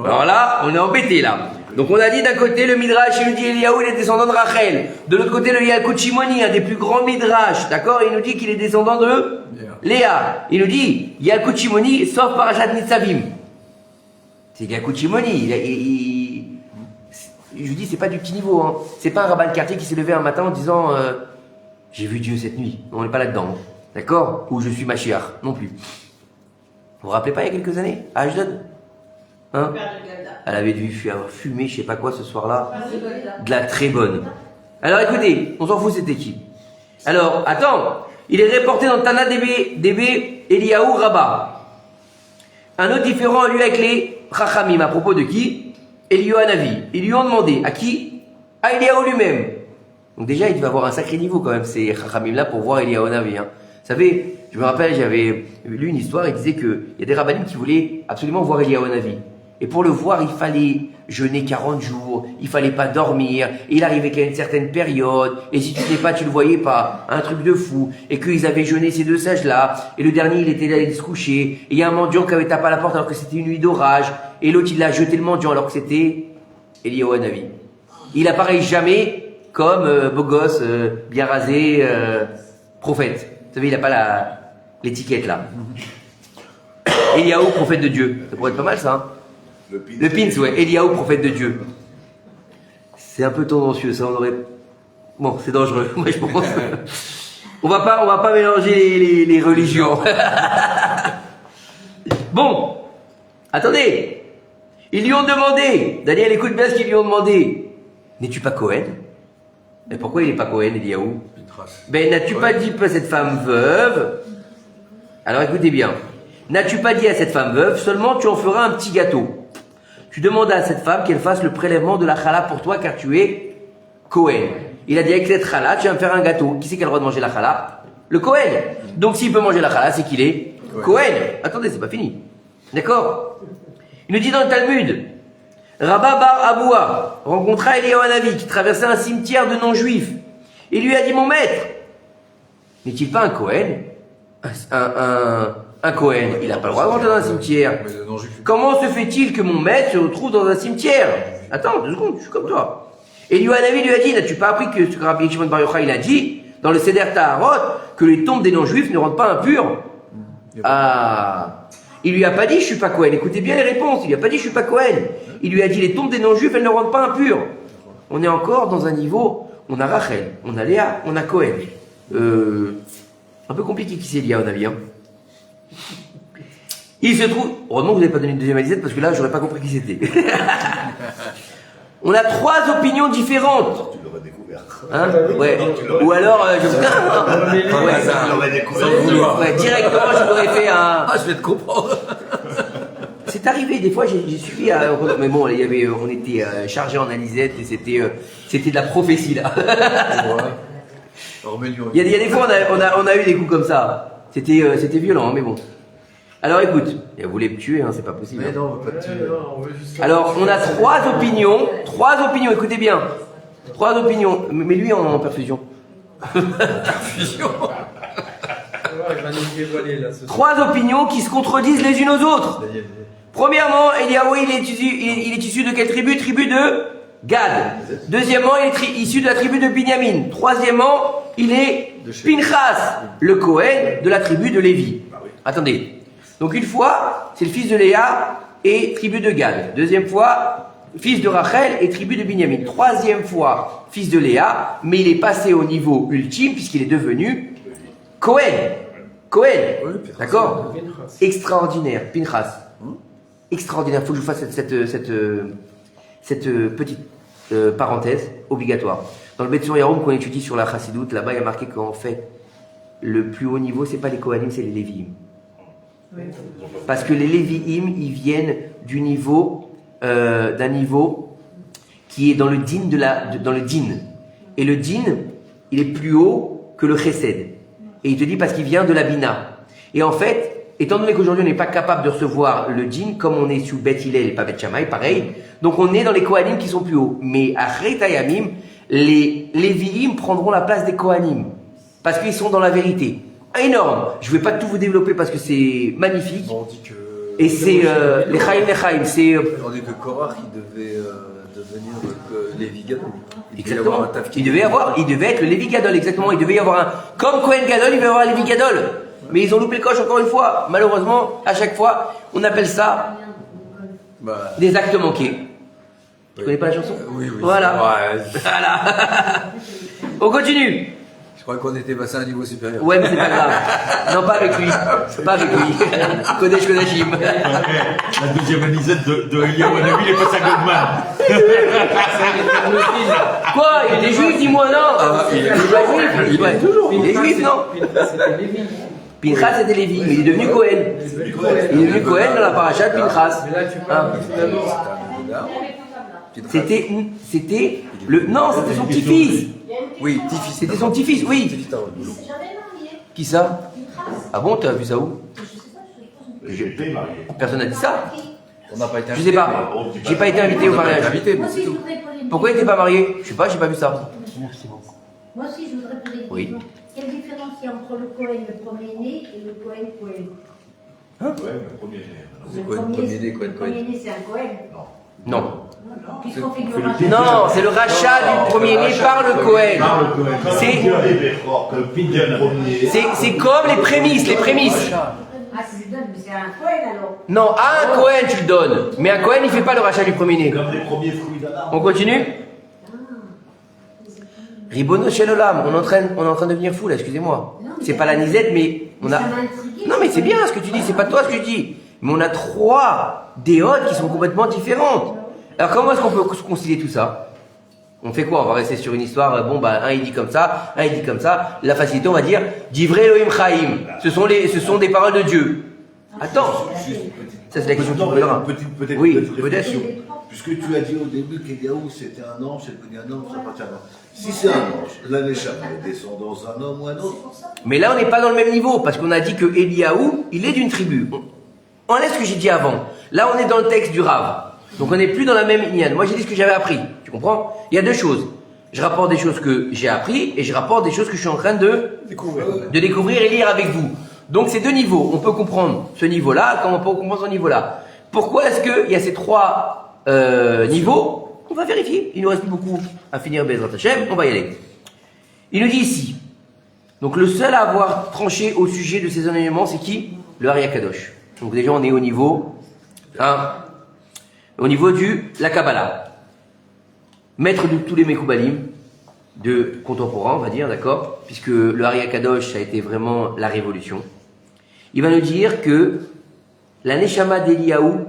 S1: Alors là, on est embêté là. Donc on a dit d'un côté le Midrash, il nous dit Eliaou il est descendant de Rachel. De l'autre côté le Yacout Shimoni, un des plus grands Midrash, d'accord? Il nous dit qu'il est descendant de Léa. Il nous dit Yacout Shimoni sauf Parashat Nitzavim. C'est Yacout Shimoni. Je vous dis, c'est pas du petit niveau. Hein. C'est pas un rabbin de quartier qui s'est levé un matin en disant j'ai vu Dieu cette nuit. On n'est pas là-dedans. Hein. D'accord? Ou je suis Mashiach. Non plus. Vous vous rappelez pas il y a quelques années à Ashdod? Hein? Elle avait dû fumer, je sais pas quoi ce soir-là. De la très bonne. Alors écoutez, on s'en fout c'était qui. Alors, attends. Il est reporté dans Tana DB Eliaou Rabba. Un autre différent a lieu avec les Chachamim. À propos de qui? Eliyahu Hanavi. Ils lui ont demandé à qui? À Eliaou lui-même. Donc déjà, il devait avoir un sacré niveau quand même, ces Chachamim là, pour voir Eliyahu Hanavi. Hein. Vous savez, je me rappelle, j'avais lu une histoire, il disait qu'il y a des rabbinim qui voulaient absolument voir Eliyahu Hanavi. Et pour le voir, il fallait jeûner 40 jours, il fallait pas dormir, et il arrivait qu'à une certaine période, et si tu n'étais pas, tu le voyais pas, un truc de fou, et qu'ils avaient jeûné ces deux sages-là, et le dernier, il était allé se coucher, et il y a un mendiant qui avait tapé à la porte alors que c'était une nuit d'orage, et l'autre, il l'a jeté le mendiant alors que c'était Eliyahu Hanavi. Il apparaît jamais comme beau gosse, bien rasé, prophète. Vous savez, il n'a pas l'étiquette là. Eliyahu, prophète de Dieu. Ça pourrait être pas mal ça, hein. Le pins, ouais. Eliaou, prophète de Dieu. C'est un peu tendancieux, ça, on aurait... Bon, c'est dangereux, moi je pense. On va pas mélanger les religions. Bon, attendez. Ils lui ont demandé, Daniel, écoute bien ce qu'ils lui ont demandé. N'es-tu pas Cohen? Mais pourquoi il n'est pas Cohen, Eliaou? Ben, n'as-tu pas dit à cette femme veuve? Alors écoutez bien. N'as-tu pas dit à cette femme veuve, seulement tu en feras un petit gâteau. Tu demandes à cette femme qu'elle fasse le prélèvement de la challah pour toi car tu es Cohen. Il a dit avec cette challah, tu vas me faire un gâteau. Qui c'est qui a le droit de manger la challah? Le Cohen. Donc s'il peut manger la challah, c'est qu'il est Cohen. Attendez, c'est pas fini. D'accord? Il nous dit dans le Talmud, Rabba Bar Aboua rencontra Eliyahu Hanavi qui traversait un cimetière de non-juifs. Il lui a dit, mon maître, n'est-il pas un Cohen? Un Cohen, il n'a pas le droit de rentrer dans un cimetière. Comment se fait-il que mon maître se retrouve dans un cimetière? Attends, 2 secondes, je suis comme toi. Et Eliyahu Hanavi lui a dit, n'as-tu pas appris que ce que Rabbi Shimon Bar Yochai il a dit dans le Seder Taharot que les tombes des non-juifs ne rendent pas impurs? Ah, il lui a pas dit je suis pas Cohen. Écoutez bien les réponses. Il lui a pas dit je suis pas Cohen. Il lui a dit les tombes des non-juifs elles ne rendent pas impures. On est encore dans un niveau. On a Rachel, on a Léa, on a Cohen. Un peu compliqué qui c'est Eliyahu Hanavi. Hein. Il se trouve. Heureusement que vous n'avez pas donné une deuxième Alizette parce que là j'aurais pas compris qui c'était. On a 3 opinions différentes.
S3: Tu l'aurais découvert.
S1: Hein? Ouais. Ou alors, ouais, directement, je t'aurais fait un.
S4: Ah, je vais te comprendre.
S1: C'est arrivé, des fois, j'ai suivi. Mais bon, il y avait, on était chargé en Alizette et c'était de la prophétie là. Il y a des fois, on a eu des coups comme ça. C'était violent, hein, mais bon. Alors écoute, vous voulez me tuer, hein, c'est pas possible.
S4: Mais non, on va pas te tuer.
S1: Alors, on a 3 opinions. 3 opinions, écoutez bien. 3 opinions. Mais lui en perfusion.
S4: Confusion.
S6: Il va nous dévoiler là ce soir.
S1: Trois opinions qui se contredisent les unes aux autres. Premièrement, Eliyahu, il est issu de quelle tribu? Tribu de Gad. Deuxièmement, il est issu de la tribu de Binyamin. Troisièmement, il est Pinchas, le Cohen de la tribu de Lévi. Attendez. Donc une fois, c'est le fils de Léa et tribu de Gad. Deuxième fois, fils de Rachel et tribu de Binyamin. Troisième fois, fils de Léa, mais il est passé au niveau ultime puisqu'il est devenu Cohen. Cohen.
S4: Oui, Pinchas.
S1: D'accord?
S6: Pinchas.
S1: Extraordinaire. Pinchas. Extraordinaire. Il faut que je vous fasse cette petite parenthèse obligatoire. Dans le Betson Yaroum qu'on étudie sur la Chassidoute, là-bas il y a marqué qu'en fait, le plus haut niveau, c'est pas les Kohanim, c'est les Lévi'im. Parce que les Lévi'im, ils viennent du niveau, d'un niveau qui est dans le din dans le din. Et le din, il est plus haut que le chesed. Et il te dit parce qu'il vient de la bina. Et en fait, étant donné qu'aujourd'hui on n'est pas capable de recevoir le din, comme on est sous Beth Hillel et pas Beth Shammai, pareil, donc on est dans les Kohanim qui sont plus hauts. Mais à Retayamim, les Lévi'im prendront la place des Kohanim. Parce qu'ils sont dans la vérité. Énorme. Je ne vais pas tout vous développer parce que c'est magnifique.
S4: On dit que.
S1: Et c'est les Chaim, c'est...
S4: On dit que Korach, il devait devenir Lévi Gadol.
S1: Exactement. Il devait être le Lévi Gadol, exactement. Il devait y avoir un... Comme Cohen Gadol, il devait y avoir un Lévi Gadol. Mais ils ont loupé le coche encore une fois. Malheureusement, à chaque fois, on appelle ça
S4: Bah,
S1: des actes manqués. Tu connais pas la chanson?
S4: oui.
S1: Voilà.
S4: Ouais,
S1: Voilà. On continue.
S4: je crois qu'on était passé à un niveau supérieur.
S1: Ouais, mais c'est pas grave. Non, pas avec lui. Pas avec lui. Kodesh Kodashim.
S5: La deuxième anisette de Eliyahu Hanavi, il est passé à Goldman.
S1: Quoi? Il est juif, dis-moi non?
S4: Il est
S1: pas juif.
S4: il est
S1: Ouais.
S4: toujours.
S1: Il est juif, non?
S6: Pinchas, c'était Lévi.
S1: Pinchas c'était Lévi, mais il est devenu Cohen. Il est devenu Cohen dans la paracha de Pinchas.
S6: Mais là, tu parles finalement.
S1: C'était le... Non, c'était son petit-fils.
S4: Oui, petit-fils.
S1: C'était son petit-fils, oui.
S8: Il s'est jamais marié.
S1: Qui ça?
S8: Une trace.
S1: Ah bon, t'as vu ça où?
S8: Je sais pas, je suppose.
S3: J'étais marié.
S1: Personne n'a dit ça.
S4: On n'a pas été
S1: Je sais pas. J'ai pas été invité au mariage.
S4: Invité,
S8: Moi
S4: mais
S8: aussi,
S4: c'est
S8: je
S4: tout.
S8: voudrais poser une
S1: Pourquoi il
S8: question.
S1: était pas marié? Je sais pas, j'ai pas vu ça.
S8: Moi aussi, je voudrais poser une
S1: Oui.
S8: question. Quelle différence il y a entre le Cohen, le premier-né, et le Cohen?
S3: Ouais, le premier né.
S4: C'est quoi le premier-né, Cohen,
S8: Le
S4: Cohen?
S8: premier-né, c'est un Cohen.
S1: Non.
S8: Puisqu'on fait du rachat.
S1: Non, c'est le rachat du premier-né par le Cohen. C'est comme les prémices,
S8: Ah, tu lui donnes, mais c'est un Cohen alors.
S1: Non, à un Cohen tu le donnes. Mais un Cohen il fait pas le rachat du premier-né.
S3: Comme les premiers fruits d'un arbre.
S1: On continue? Ribono Shel Olam, on est en train de devenir fou là, excusez-moi. C'est pas la nisette, mais on a...
S8: Ça m'a intrigué.
S1: Non mais c'est bien ce que tu dis, c'est pas toi ce que je dis. Mais on a trois déodes qui sont complètement différentes. Alors comment est-ce qu'on peut concilier tout ça? On fait quoi? On va rester sur une histoire, bon bah un il dit comme ça, un il dit comme ça. La facilité on va dire, Divrei Elohim Chaim. Ce sont des paroles de Dieu. Attends, ça c'est la question qui me posera. Oui, peut-être.
S3: réflexion. Puisque tu as dit au début qu'Eliyahu c'était un ange, c'est devenu un homme, ça appartient à un ange. Si c'est un ange, la Neshama est descendant un homme ou un autre.
S1: Mais là, on n'est pas dans le même niveau, parce qu'on a dit que Eliyahu, il est d'une tribu. On laisse ce que j'ai dit avant. Là, on est dans le texte du Rav. Donc, on n'est plus dans la même lignane. Moi, j'ai dit ce que j'avais appris. Tu comprends? Il y a deux choses. Je rapporte des choses que j'ai appris, et je rapporte des choses que je suis en train de découvrir et lire avec vous. Donc, c'est deux niveaux. On peut comprendre ce niveau-là, comme on peut comprendre ce niveau-là. Pourquoi est-ce qu'il y a ces trois niveaux? On va vérifier. Il nous reste plus beaucoup à finir Bezrat Hashem. On va y aller. Il nous dit ici. Donc le seul à avoir tranché au sujet de ces enseignements, c'est qui? Le Ari Akadosh. Donc déjà on est au niveau, au niveau la Kabbalah. Maître de tous les Mekoubalim, de contemporains, on va dire, d'accord? Puisque le Ari Akadosh, ça a été vraiment la révolution. Il va nous dire que la Neshama d'Eliyahu,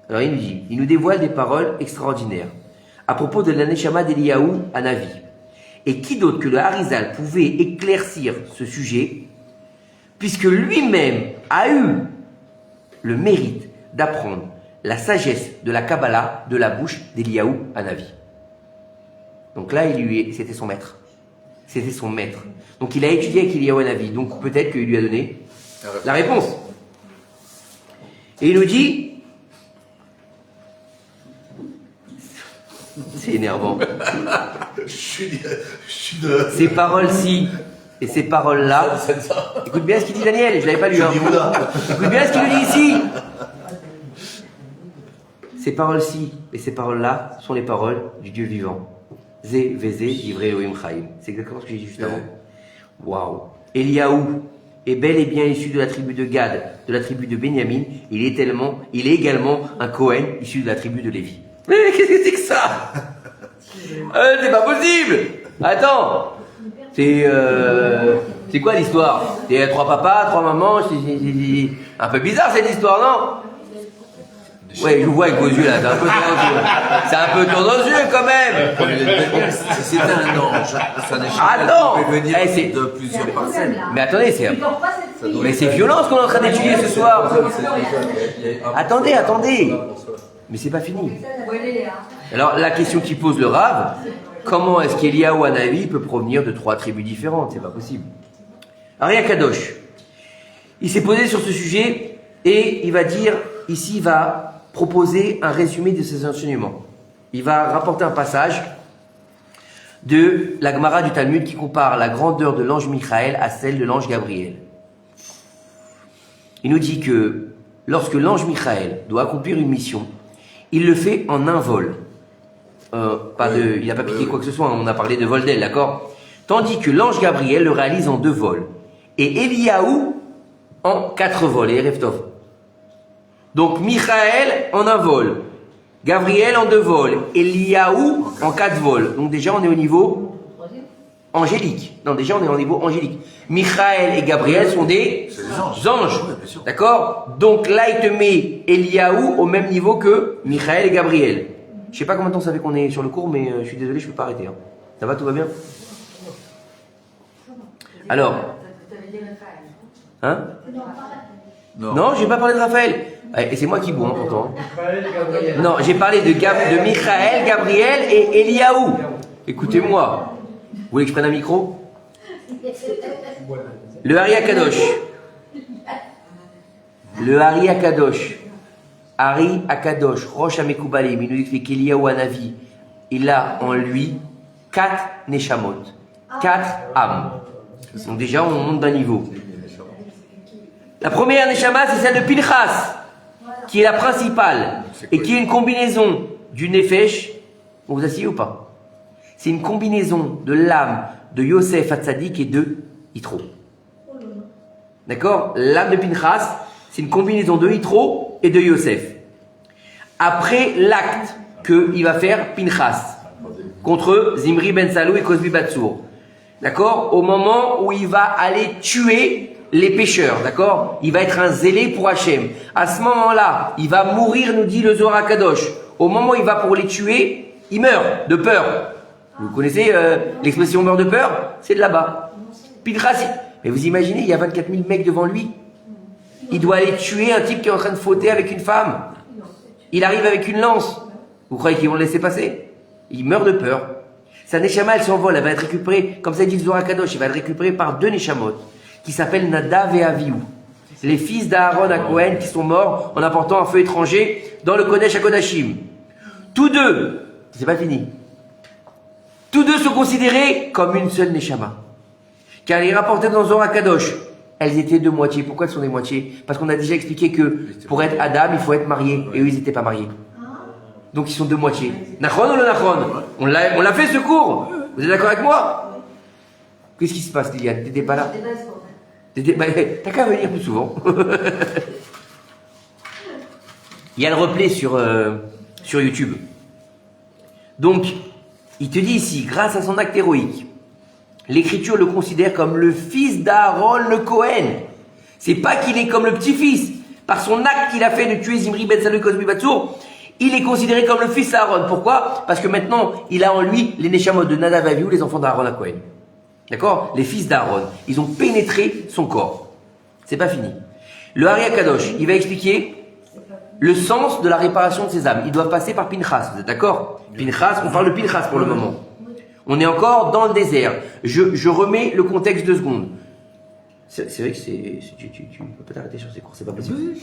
S1: alors il nous dévoile des paroles extraordinaires à propos de la Neshama d'Eliyahu Hanavi. Et qui d'autre que le Harizal pouvait éclaircir ce sujet, puisque lui-même a eu le mérite d'apprendre la sagesse de la Kabbalah de la bouche d'Eliyahu Hanavi. Donc là, c'était son maître. C'était son maître. Donc il a étudié avec Eliyahu Hanavi. Donc peut-être qu'il lui a donné la réponse. Et il nous dit, C'est énervant.
S3: Je suis de...
S1: Ces paroles-ci et ces paroles-là. Écoute bien ce qu'il dit Daniel, je l'avais pas lu. Hein. Écoute bien ce qu'il nous dit ici. Ces paroles-ci et ces paroles-là sont les paroles du Dieu vivant. Zé, Vézé, Ivré, Elohim, Chaim. C'est exactement ce que j'ai dit juste avant. Waouh. Eliaou est bel et bien issu de la tribu de Gad, de la tribu de Benjamin. Il est également un Cohen issu de la tribu de Lévi. Mais qu'est-ce que c'est que ça? C'est pas possible. Attends. C'est quoi l'histoire? C'est 3 papas, 3 mamans. C'est un peu bizarre cette histoire, non? Ouais, je vous vois avec vos yeux là, c'est un peu tendancieux. C'est un peu tendancieux quand même.
S4: Si c'était un ange, ça n'est
S1: Attends.
S4: pouvait venir
S1: Eh, c'est-
S4: de plusieurs parcelles.
S1: Mais attendez,
S8: Tu dors pas cette fille.
S1: mais c'est violent ce qu'on est en train d'étudier ce soir. Attendez. Mais c'est pas fini. Alors la question qui pose le Rav, comment est-ce qu'Eliaou Hanavi peut provenir de 3 tribus différentes? C'est pas possible. Ari Kadosh, il s'est posé sur ce sujet et il va dire, ici il va proposer un résumé de ses enseignements. Il va rapporter un passage de la Gemara du Talmud qui compare la grandeur de l'ange Michaël à celle de l'ange Gabriel. Il nous dit que lorsque l'ange Michaël doit accomplir une mission, il le fait en un vol. Il n'a pas piqué quoi que ce soit, on a parlé de vol d'aile, d'accord? Tandis que l'ange Gabriel le réalise en 2 vols. Et Eliaou en 4 vols, et Reftov. Donc Michaël en 1 vol, Gabriel en 2 vols, Eliaou en 4 vols. Donc déjà on est au niveau angélique. Non, déjà on est au niveau angélique. Michaël et Gabriel sont des anges.
S4: Ouais, bien sûr.
S1: D'accord? Donc là il te met Eliaou au même niveau que Michaël et Gabriel. Je sais pas combien de temps ça fait qu'on est sur le cours, mais je suis désolé, je peux pas arrêter. Hein. Ça va, tout va bien? Alors,
S2: T'avais dit Raphaël.
S1: hein?
S4: Non.
S1: Non, j'ai pas parlé de Raphaël. Et c'est moi qui bois, hein, pourtant.
S6: Raphaël et Gabriel.
S1: Non, j'ai parlé de Michaël, Gabriel et Eliaou. Écoutez-moi. Vous voulez que je prenne un micro? Le Hari Akadosh. Le Hari Akadosh. Hari Akadosh, Rosh Amekoubalim, il nous explique qu'Eliaou Hanavi, il a en lui 4 Neshamot. 4 âmes. Donc déjà, on monte d'un niveau. La première Neshama, c'est celle de Pinchas, qui est la principale, et qui est une combinaison du Nefesh. Vous vous asseyez ou pas? C'est une combinaison de l'âme de Yosef Hatzadik et de Yitro. D'accord? L'âme de Pinchas, c'est une combinaison de Yitro et de Yosef. Après l'acte qu'il va faire Pinchas contre Zimri Ben Salou et Cosbi Batsour. D'accord? Au moment où il va aller tuer les pécheurs, d'accord? Il va être un zélé pour Hachem. À ce moment-là, il va mourir, nous dit le Zohar Kadosh. Au moment où il va pour les tuer, il meurt de peur. Vous connaissez l'expression meurt de peur? C'est de là-bas. Pinchas, mais vous imaginez, il y a 24 000 mecs devant lui. Il doit aller tuer un type qui est en train de fauter avec une femme. Il arrive avec une lance. Vous croyez qu'ils vont le laisser passer? Il meurt de peur. Sa Neshama, elle s'envole, elle va être récupérée, comme ça dit le Zohar Kadosh, elle va être récupérée par 2 Neshamot, qui s'appellent Nadav et Avihu. Les fils d'Aaron à Cohen qui sont morts en apportant un feu étranger dans le Kodesh HaKodashim. Tous 2, c'est pas fini. Tous 2 sont considérés comme une seule Neshama. Car il est rapporté dans Zohar Kadosh, elles étaient de moitié. Pourquoi elles sont des moitiés? Parce qu'on a déjà expliqué que pour être Adam, il faut être marié. Et eux, ils n'étaient pas mariés. Donc ils sont de moitié. Nachron ou le Nachron? On l'a fait ce cours. Vous êtes d'accord avec moi? Qu'est-ce qui se passe, Liliane? T'étais pas là? T'as qu'à venir plus souvent. Il y a le replay sur YouTube. Donc, il te dit ici, grâce à son acte héroïque, l'Écriture le considère comme le fils d'Aaron le Cohen. C'est pas qu'il est comme le petit-fils. Par son acte qu'il a fait de tuer Zimri Ben Salou et Cosbi Batsour, il est considéré comme le fils d'Aaron. Pourquoi? Parce que maintenant, il a en lui les Neshamot de Nadav et Avihu, les enfants d'Aaron à Cohen. D'accord? Les fils d'Aaron. Ils ont pénétré son corps. C'est pas fini. Le Hari Akadosh, il va expliquer le sens de la réparation de ces âmes. Ils doivent passer par Pinchas. Vous êtes d'accord? Pinchas, on parle de Pinchas pour le moment. On est encore dans le désert. Je remets le contexte 2 secondes. C'est vrai que tu peux pas t'arrêter sur ces cours, c'est pas possible.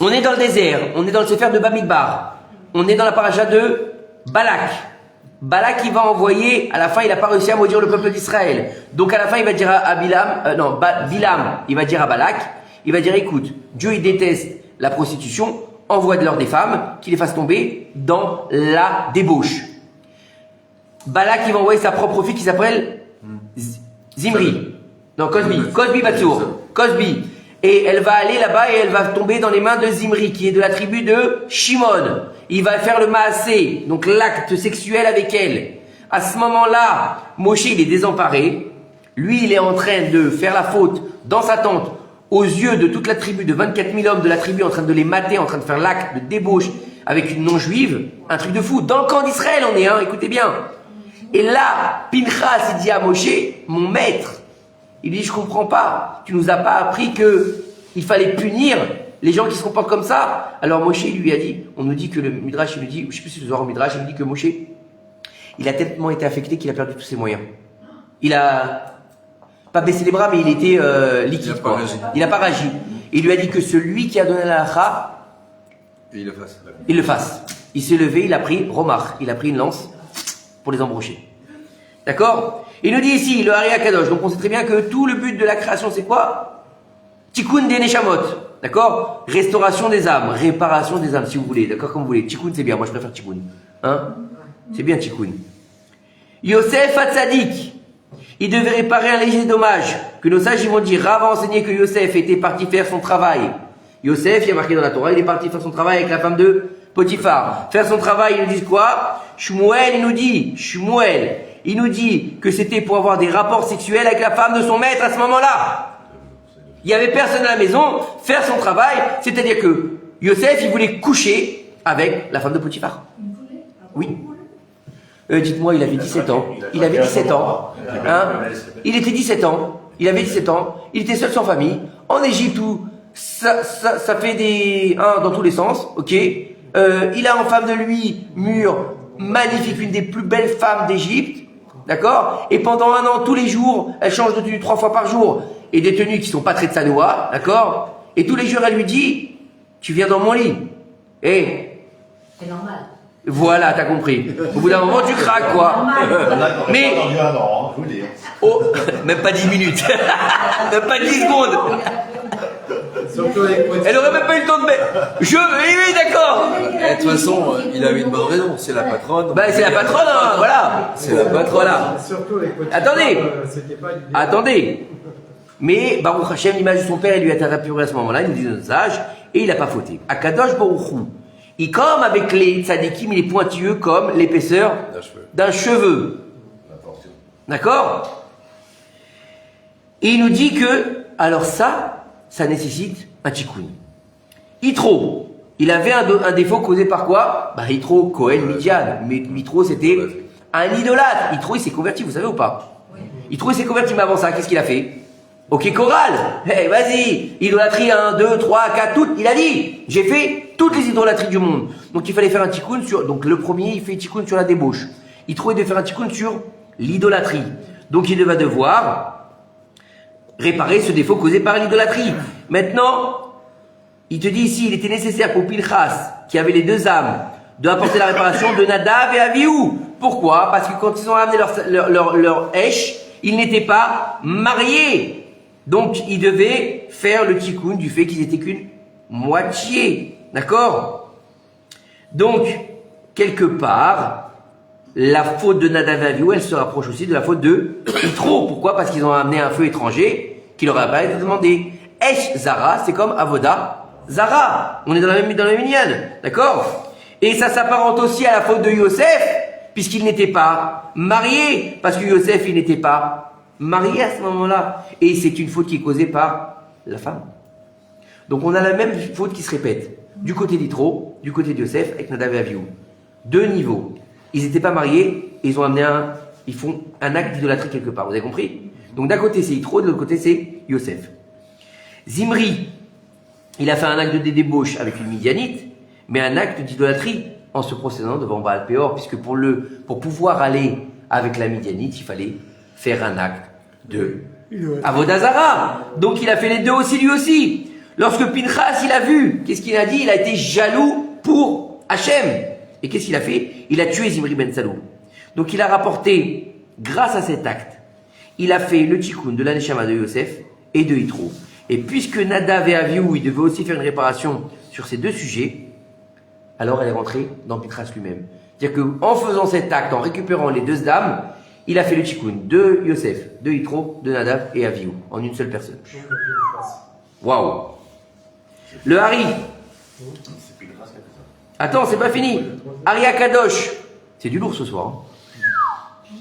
S1: On est dans le désert, on est dans le Sefer de Bamidbar, on est dans la paracha de Balak, il va envoyer, à la fin, il n'a pas réussi à maudire le peuple d'Israël. Donc à la fin, il va dire à Bilam, il va dire à Balak, il va dire, écoute, Dieu, il déteste la prostitution, envoie-leur des femmes qui les fassent tomber dans la débauche. Balak, il va envoyer sa propre fille qui s'appelle Zimri. Non, Cosbi Batsour. Cosbi. Et elle va aller là-bas et elle va tomber dans les mains de Zimri, qui est de la tribu de Shimon. Il va faire le maasé, donc l'acte sexuel avec elle. À ce moment-là, Moshe, il est désemparé. Lui, il est en train de faire la faute dans sa tente, aux yeux de toute la tribu, de 24 000 hommes de la tribu, en train de les mater, en train de faire l'acte de débauche avec une non-juive. Un truc de fou. Dans le camp d'Israël, on est, écoutez bien. Et là, Pinchas, il dit à Moshe, mon maître, il dit, je comprends pas, tu nous as pas appris que il fallait punir les gens qui se comportent comme ça. Alors Moshe lui a dit, on nous dit que le Midrash, il nous dit, je sais plus si c'est le Zohar ou Midrash, il nous dit que Moshe, il a tellement été affecté qu'il a perdu tous ses moyens. Il a pas baissé les bras, mais il était liquide. Il n'a pas réagi. Il lui a dit que celui qui a donné la halakha, il le fasse. Il s'est levé, il a pris Romar, il a pris une lance pour les embrocher. D'accord? Il nous dit ici, le Hari Akadosh, donc on sait très bien que tout le but de la création, c'est quoi? Tikkun des Neshamot, d'accord? Restauration des âmes, réparation des âmes, si vous voulez, d'accord? Comme vous voulez. Tikkun, c'est bien, moi je préfère Tikkun. Hein? C'est bien Tikkun. Yosef Hatzadik, il devait réparer un léger dommage, que nos sages ils vont dire, Rav a enseigné que Yosef était parti faire son travail. Yosef, il y a marqué dans la Torah, il est parti faire son travail avec la femme de Potiphar. Faire son travail, ils nous disent quoi? Shmuel, il nous dit que c'était pour avoir des rapports sexuels avec la femme de son maître à ce moment-là. Il n'y avait personne à la maison, faire son travail, c'est-à-dire que Yosef, il voulait coucher avec la femme de Potiphar. Oui. Dites-moi, il avait 17 ans. Il avait 17 ans. Hein? Il était 17 ans. Il avait 17 ans. Il était seul sans famille. En Égypte, où ça fait des... dans tous les sens, ok. Il a en femme de lui, mûre, magnifique, une des plus belles femmes d'Égypte. D'accord? Et pendant un an, tous les jours, elle change de tenue 3 fois par jour. Et des tenues qui sont pas très tsanoua, d'accord? Et tous les jours, elle lui dit, tu viens dans mon lit. Et
S8: C'est normal.
S1: voilà, t'as compris. Au bout d'un moment, tu craques, quoi. Mais, oh, même pas 10 minutes. Même pas 10 secondes. Elle aurait même pas eu le temps de mettre. Oui, d'accord.
S4: De toute façon, il avait une bonne raison, c'est la patronne.
S1: Bah, c'est la patronne, hein, voilà.
S4: C'est la patronne.
S1: Voilà.
S6: Surtout avec Potiphar,
S1: Attendez.
S6: c'était pas l'idée.
S1: Attendez. Mais Baruch Hashem, l'image de son père, il lui a été réparé à ce moment-là, il nous dit notre sage, et il n'a pas fauté. Akadosh Baruch Hu, il comme avec les tzadikim, il est pointilleux comme l'épaisseur d'un cheveu. D'accord? Et il nous dit que, alors ça nécessite un tikkun. Yitro, il avait un défaut causé par quoi? Bah, Yitro, Cohen, Midian. Mais Yitro, c'était un idolâtre. Yitro, il s'est converti, vous savez ou pas? Yitro, il s'est converti, mais avant ça, qu'est-ce qu'il a fait? Ok, Choral, hey, vas-y, idolâtrie 1, 2, 3, 4, toutes. Il a dit, j'ai fait toutes les idolâtries du monde. Donc il fallait faire un tikkun sur, donc le premier, il fait tikkun sur la débauche. Yitro, il devait faire un tikkun sur l'idolâtrie. Donc il va devoir réparer ce défaut causé par l'idolâtrie. Maintenant, il te dit ici, il était nécessaire pour Pinchas, qui avait les deux âmes, de apporter la réparation de Nadav et Avihu. Pourquoi? Parce que quand ils ont amené leur Esh, ils n'étaient pas mariés. Donc, ils devaient faire le tikkun du fait qu'ils étaient qu'une moitié. D'accord? Donc, quelque part, la faute de Nadav et Avihu, elle se rapproche aussi de la faute de Yitro. Pourquoi? Parce qu'ils ont amené un feu étranger qui leur a pas été demandé. Esh Zara, c'est comme Avoda Zara. On est dans la même minyan. D'accord? Et ça s'apparente aussi à la faute de Yosef, puisqu'il n'était pas marié. Parce que Yosef, il n'était pas marié à ce moment-là. Et c'est une faute qui est causée par la femme. Donc on a la même faute qui se répète. Du côté d'Yitro, du côté de Yosef, avec Nadav et Avihu. Deux niveaux. Ils n'étaient pas mariés, et ils font un acte d'idolâtrie quelque part. Vous avez compris? Donc d'un côté c'est Yitro, de l'autre côté c'est Yosef. Zimri, il a fait un acte de débauche avec une Midianite, mais un acte d'idolâtrie en se procédant devant Baal Péor, puisque pour pouvoir aller avec la Midianite, il fallait faire un acte de Avoda Zara. Donc il a fait les deux aussi, lui aussi. Lorsque Pinchas, il a vu, qu'est-ce qu'il a dit? Il a été jaloux pour Hachem. Et qu'est-ce qu'il a fait? Il a tué Zimri ben Salou. Donc il a rapporté, grâce à cet acte, il a fait le tikkun de la neshama de Yosef et de Yitro. Et puisque Nadav et Avihu, ils devaient aussi faire une réparation sur ces deux sujets, alors elle est rentrée dans Pinchas lui-même. C'est-à-dire qu'en faisant cet acte, en récupérant les deux dames, il a fait le tikkun de Yosef, de Yitro, de Nadav et Avihu, en une seule personne. Waouh! Le Hari.
S3: C'est plus grâce qu'à ça.
S1: Attends, c'est pas fini. Ari Akadosh. C'est du lourd ce soir. Hein.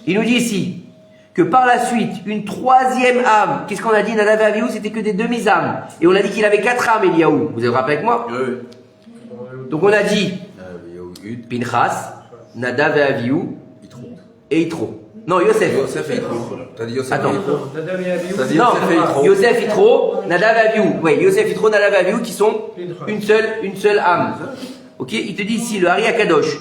S1: Il nous dit ici que par la suite, une troisième âme. Qu'est-ce qu'on a dit? Nadav et Avihu, c'était que des demi-âmes. Et on a dit qu'il avait 4 âmes, Eliaou. Vous avez rappelé avec moi?
S4: Oui.
S1: Donc on a dit
S4: Yud,
S1: Pinchas, Nadav et Avihu
S4: Yitro.
S1: et Yitro. Non, Yosef.
S4: Yosef et Yitro. T'as dit Yosef
S1: Attends.
S4: et Yitro.
S6: Nadav et Abihu.
S4: T'as dit
S1: Non,
S4: Yosef et Yitro.
S1: Yosef, Yitro, Nadav et Avihu. Oui, Yosef, Yitro, Nadav et Avihu qui sont une seule âme. Ok, il te dit ici, le Hari Akadosh.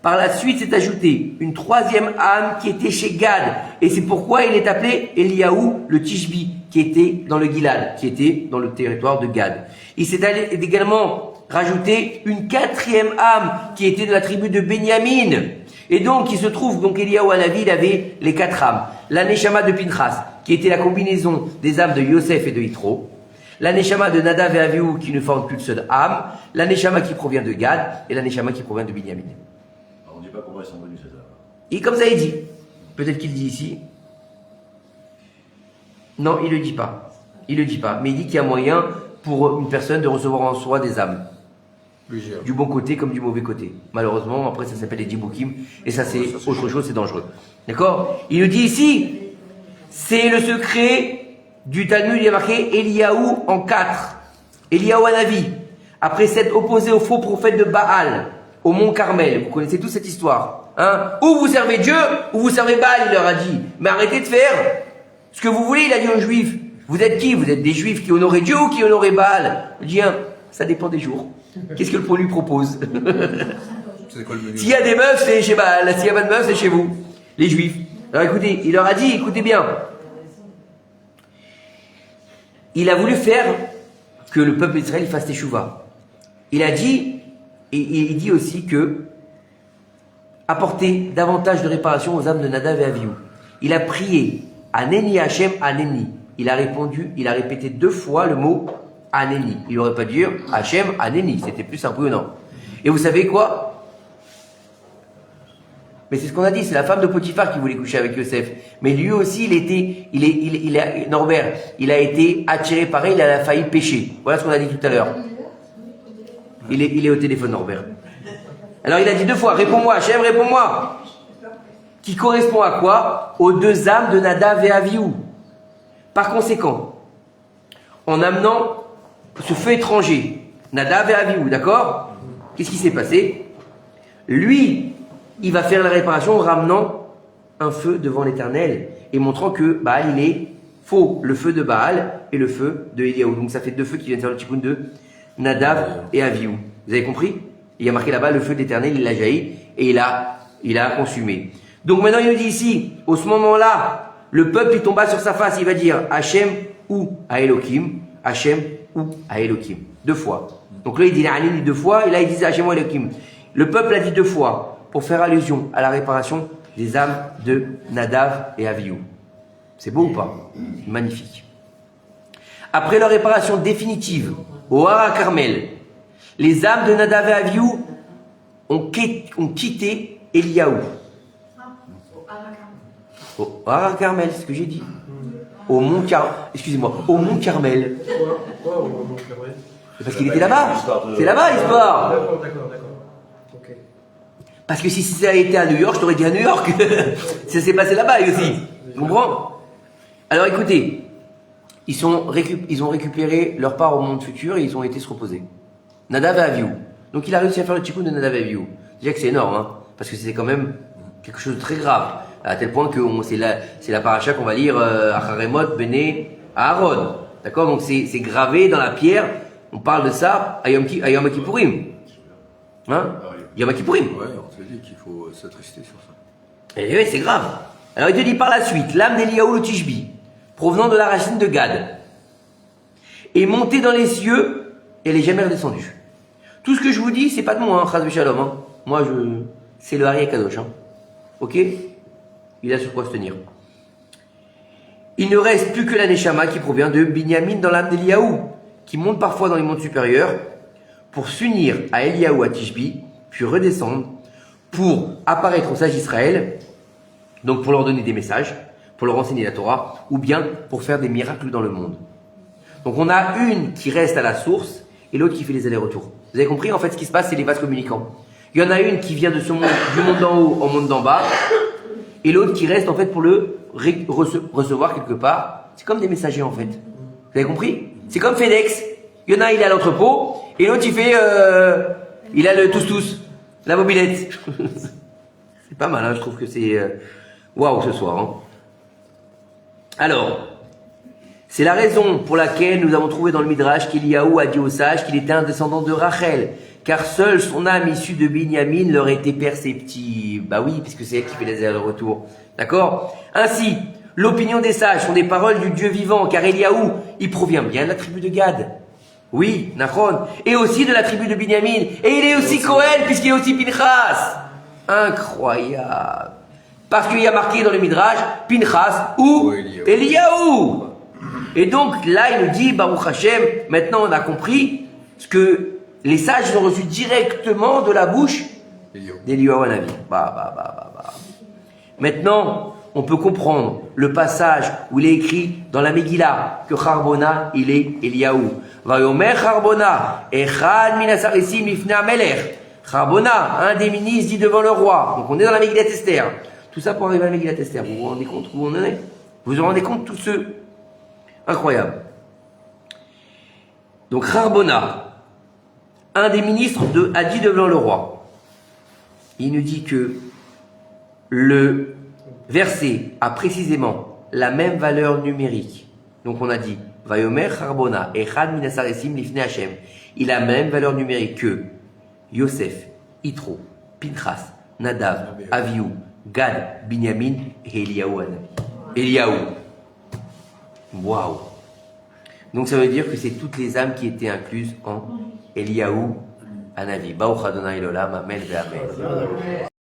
S1: Par la suite, s'est ajouté une troisième âme qui était chez Gad. Et c'est pourquoi il est appelé Eliaou, le Tishbi, qui était dans le Gilad, qui était dans le territoire de Gad. Il s'est également rajouté une quatrième âme qui était de la tribu de Benyamin. Et donc, il se trouve, donc Eliaou Hanavi, il avait les 4 âmes. La Neshama de Pinchas, qui était la combinaison des âmes de Yosef et de Yitro. La Neshama de Nadav et Avihu, qui ne forment qu'une seule âme. La Neshama qui provient de Gad. Et la Neshama qui provient de Benyamin.
S3: Alors, on ne dit pas comment ils sont venus, ces âmes.
S1: Et comme ça, il dit. Peut-être qu'il dit ici. Non, il ne le dit pas. Il ne le dit pas. Mais il dit qu'il y a moyen pour une personne de recevoir en soi des âmes.
S4: Plusieurs.
S1: Du bon côté comme du mauvais côté. Malheureusement, après, ça s'appelle les Djiboukim. Et ça, c'est autre chose, c'est dangereux. D'accord? Il nous dit ici, c'est le secret du Talmud, il y a marqué Eliaou en 4. Eliaou Hanavi. Après s'être opposé au faux prophète de Baal, au mont Carmel. Vous connaissez toute cette histoire. Hein? Ou vous servez Dieu, ou vous servez Baal, il leur a dit. Mais arrêtez de faire ce que vous voulez, il a dit aux Juifs. Vous êtes qui? Vous êtes des Juifs qui honoraient Dieu ou qui honoraient Baal? Il dit, hein, ça dépend des jours. Qu'est-ce que le lui propose?
S4: C'est quoi le menu?
S1: S'il y a des meufs, c'est chez Baal. S'il n'y a pas de meufs, c'est chez vous, les Juifs. Alors écoutez, il leur a dit, écoutez bien. Il a voulu faire que le peuple d'Israël fasse teshuva. Il a dit, et il dit aussi que apporter davantage de réparation aux âmes de Nadav et Avihu. Il a prié Aneni Hashem Aneni. Il a répondu, il a répété 2 fois le mot Aneni. Il n'aurait pas dû dire Hashem Aneni. C'était plus imprudent. Et vous savez quoi? Mais c'est ce qu'on a dit, c'est la femme de Potiphar qui voulait coucher avec Yosef. Mais lui aussi, Norbert, il a été attiré par elle, il a failli pécher. Voilà ce qu'on a dit tout à l'heure. Il est au téléphone, Norbert. Alors il a dit 2 fois, réponds-moi, Hachem, réponds-moi. Qui correspond à quoi? Aux 2 âmes de Nadav et Avihu. Par conséquent, en amenant ce feu étranger, Nadav et Avihu, d'accord? Qu'est-ce qui s'est passé? Lui, il va faire la réparation en ramenant un feu devant l'Éternel et montrant que Baal, il est faux. Le feu de Baal et le feu de Eliaou. Donc ça fait 2 feux qui viennent faire le tikkun de Nadav et Avihu. Vous avez compris? Il y a marqué là-bas le feu de l'Éternel, il l'a jailli et il a consumé. Donc maintenant il nous dit ici, au ce moment-là, le peuple il tomba sur sa face, il va dire Hachem ou à Elohim, Hachem ou à Elohim. 2 fois. Donc là il dit 2 fois et là il dit Hachem ou Elohim. Le peuple a dit 2 fois pour faire allusion à la réparation des âmes de Nadav et Avihu. C'est beau ou pas? Magnifique. Après leur réparation définitive au Hara Carmel, les âmes de Nadav et Avihu ont quitté Eliaou. Au Hara Carmel, c'est ce que j'ai dit. Au mont Carmel. Excusez-moi, au mont Carmel.
S6: Pourquoi au mont Carmel?
S1: Parce qu'il était là-bas. C'est là-bas l'histoire.
S6: D'accord. Ok.
S1: Parce que si ça a été à New York, je t'aurais dit à New York. Ça s'est passé là-bas aussi. Tu comprends? Alors écoutez, ils ont récupéré leur part au monde futur et ils ont été se reposer. Nadav et Avihu. Donc il a réussi à faire le tikkun de Nadav et Avihu. Déjà que c'est énorme, hein, parce que c'était quand même quelque chose de très grave. À tel point que c'est la paracha qu'on va lire à Haremot, Béné, à Aaron. D'accord? Donc c'est gravé dans la pierre. On parle de ça à Yom Kippourim. Hein? Yom Kippourim.
S4: Ouais, on te dit qu'il faut s'attrister sur ça.
S1: Et oui, c'est grave. Alors il te dit par la suite, l'âme d'Eliaou le Tishbi, provenant de la racine de Gad, est montée dans les cieux et elle n'est jamais redescendue. Tout ce que je vous dis, c'est pas de moi, Chaz v'Shalom. Moi, c'est le Hari Kadosh. Hein. Ok? Il a sur quoi se tenir. Il ne reste plus que la Neshama qui provient de Binyamin dans l'âme d'Eliaou, qui monte parfois dans les mondes supérieurs pour s'unir à Eliaou à Tishbi, puis redescendre pour apparaître aux sages d'Israël, donc pour leur donner des messages, pour leur enseigner la Torah, ou bien pour faire des miracles dans le monde. Donc on a une qui reste à la source et l'autre qui fait les allers-retours. Vous avez compris en fait ce qui se passe, c'est les vases communicants. Il y en a une qui vient de ce monde, du monde d'en haut au monde d'en bas, et l'autre qui reste en fait pour le recevoir quelque part. C'est comme des messagers en fait. Vous avez compris? C'est comme FedEx. Il y en a, il est à l'entrepôt, et l'autre il fait, il a le tous, la mobilette. C'est pas mal, hein, je trouve que c'est waouh ce soir. Hein. Alors, c'est la raison pour laquelle nous avons trouvé dans le Midrash qu'Eliaou a dit aux sages qu'il était un descendant de Rachel, car seule son âme issue de Binyamin leur était perceptible. Bah oui, puisque c'est elle qui fait les allers-retours. D'accord? Ainsi, l'opinion des sages sont des paroles du Dieu vivant, car Eliaou, il provient bien de la tribu de Gad. Oui, Nachon. Et aussi de la tribu de Binyamin. Et il est aussi Cohen, puisqu'il est aussi Pinchas. Incroyable. Parce qu'il y a marqué dans le Midrash, Pinchas ou Eliaou. Et donc là, il nous dit, Baruch Hashem, maintenant on a compris ce que les sages ont reçu directement de la bouche d'Eliaou Hanavi. Maintenant, on peut comprendre le passage où il est écrit dans la Megillah que Charbona, il est Eliaou. Vayomer Charbona, Echad Minasaresim Ifne Amelech. Charbona, un des ministres, dit devant le roi. Donc on est dans la Megillah Esther. Tout ça pour arriver à la Megillah Esther. Vous vous rendez compte où on en est? Vous vous rendez compte tous ceux? Incroyable. Donc Charbona, un des ministres a dit devant le roi. Il nous dit que le verset a précisément la même valeur numérique. Donc on a dit Vayomer Charbona Echad Minasaresim Lifne Hashem. Il a la même valeur numérique que Yosef, Yitro, Pinchas, Nadav, Avihu, Gad, Binyamin et Eliaou Hanavi. Eliaou. Waouh. Donc ça veut dire que c'est toutes les âmes qui étaient incluses en Eliaou Hanavi. Baruch Adonai Olam, Amen ve Amen.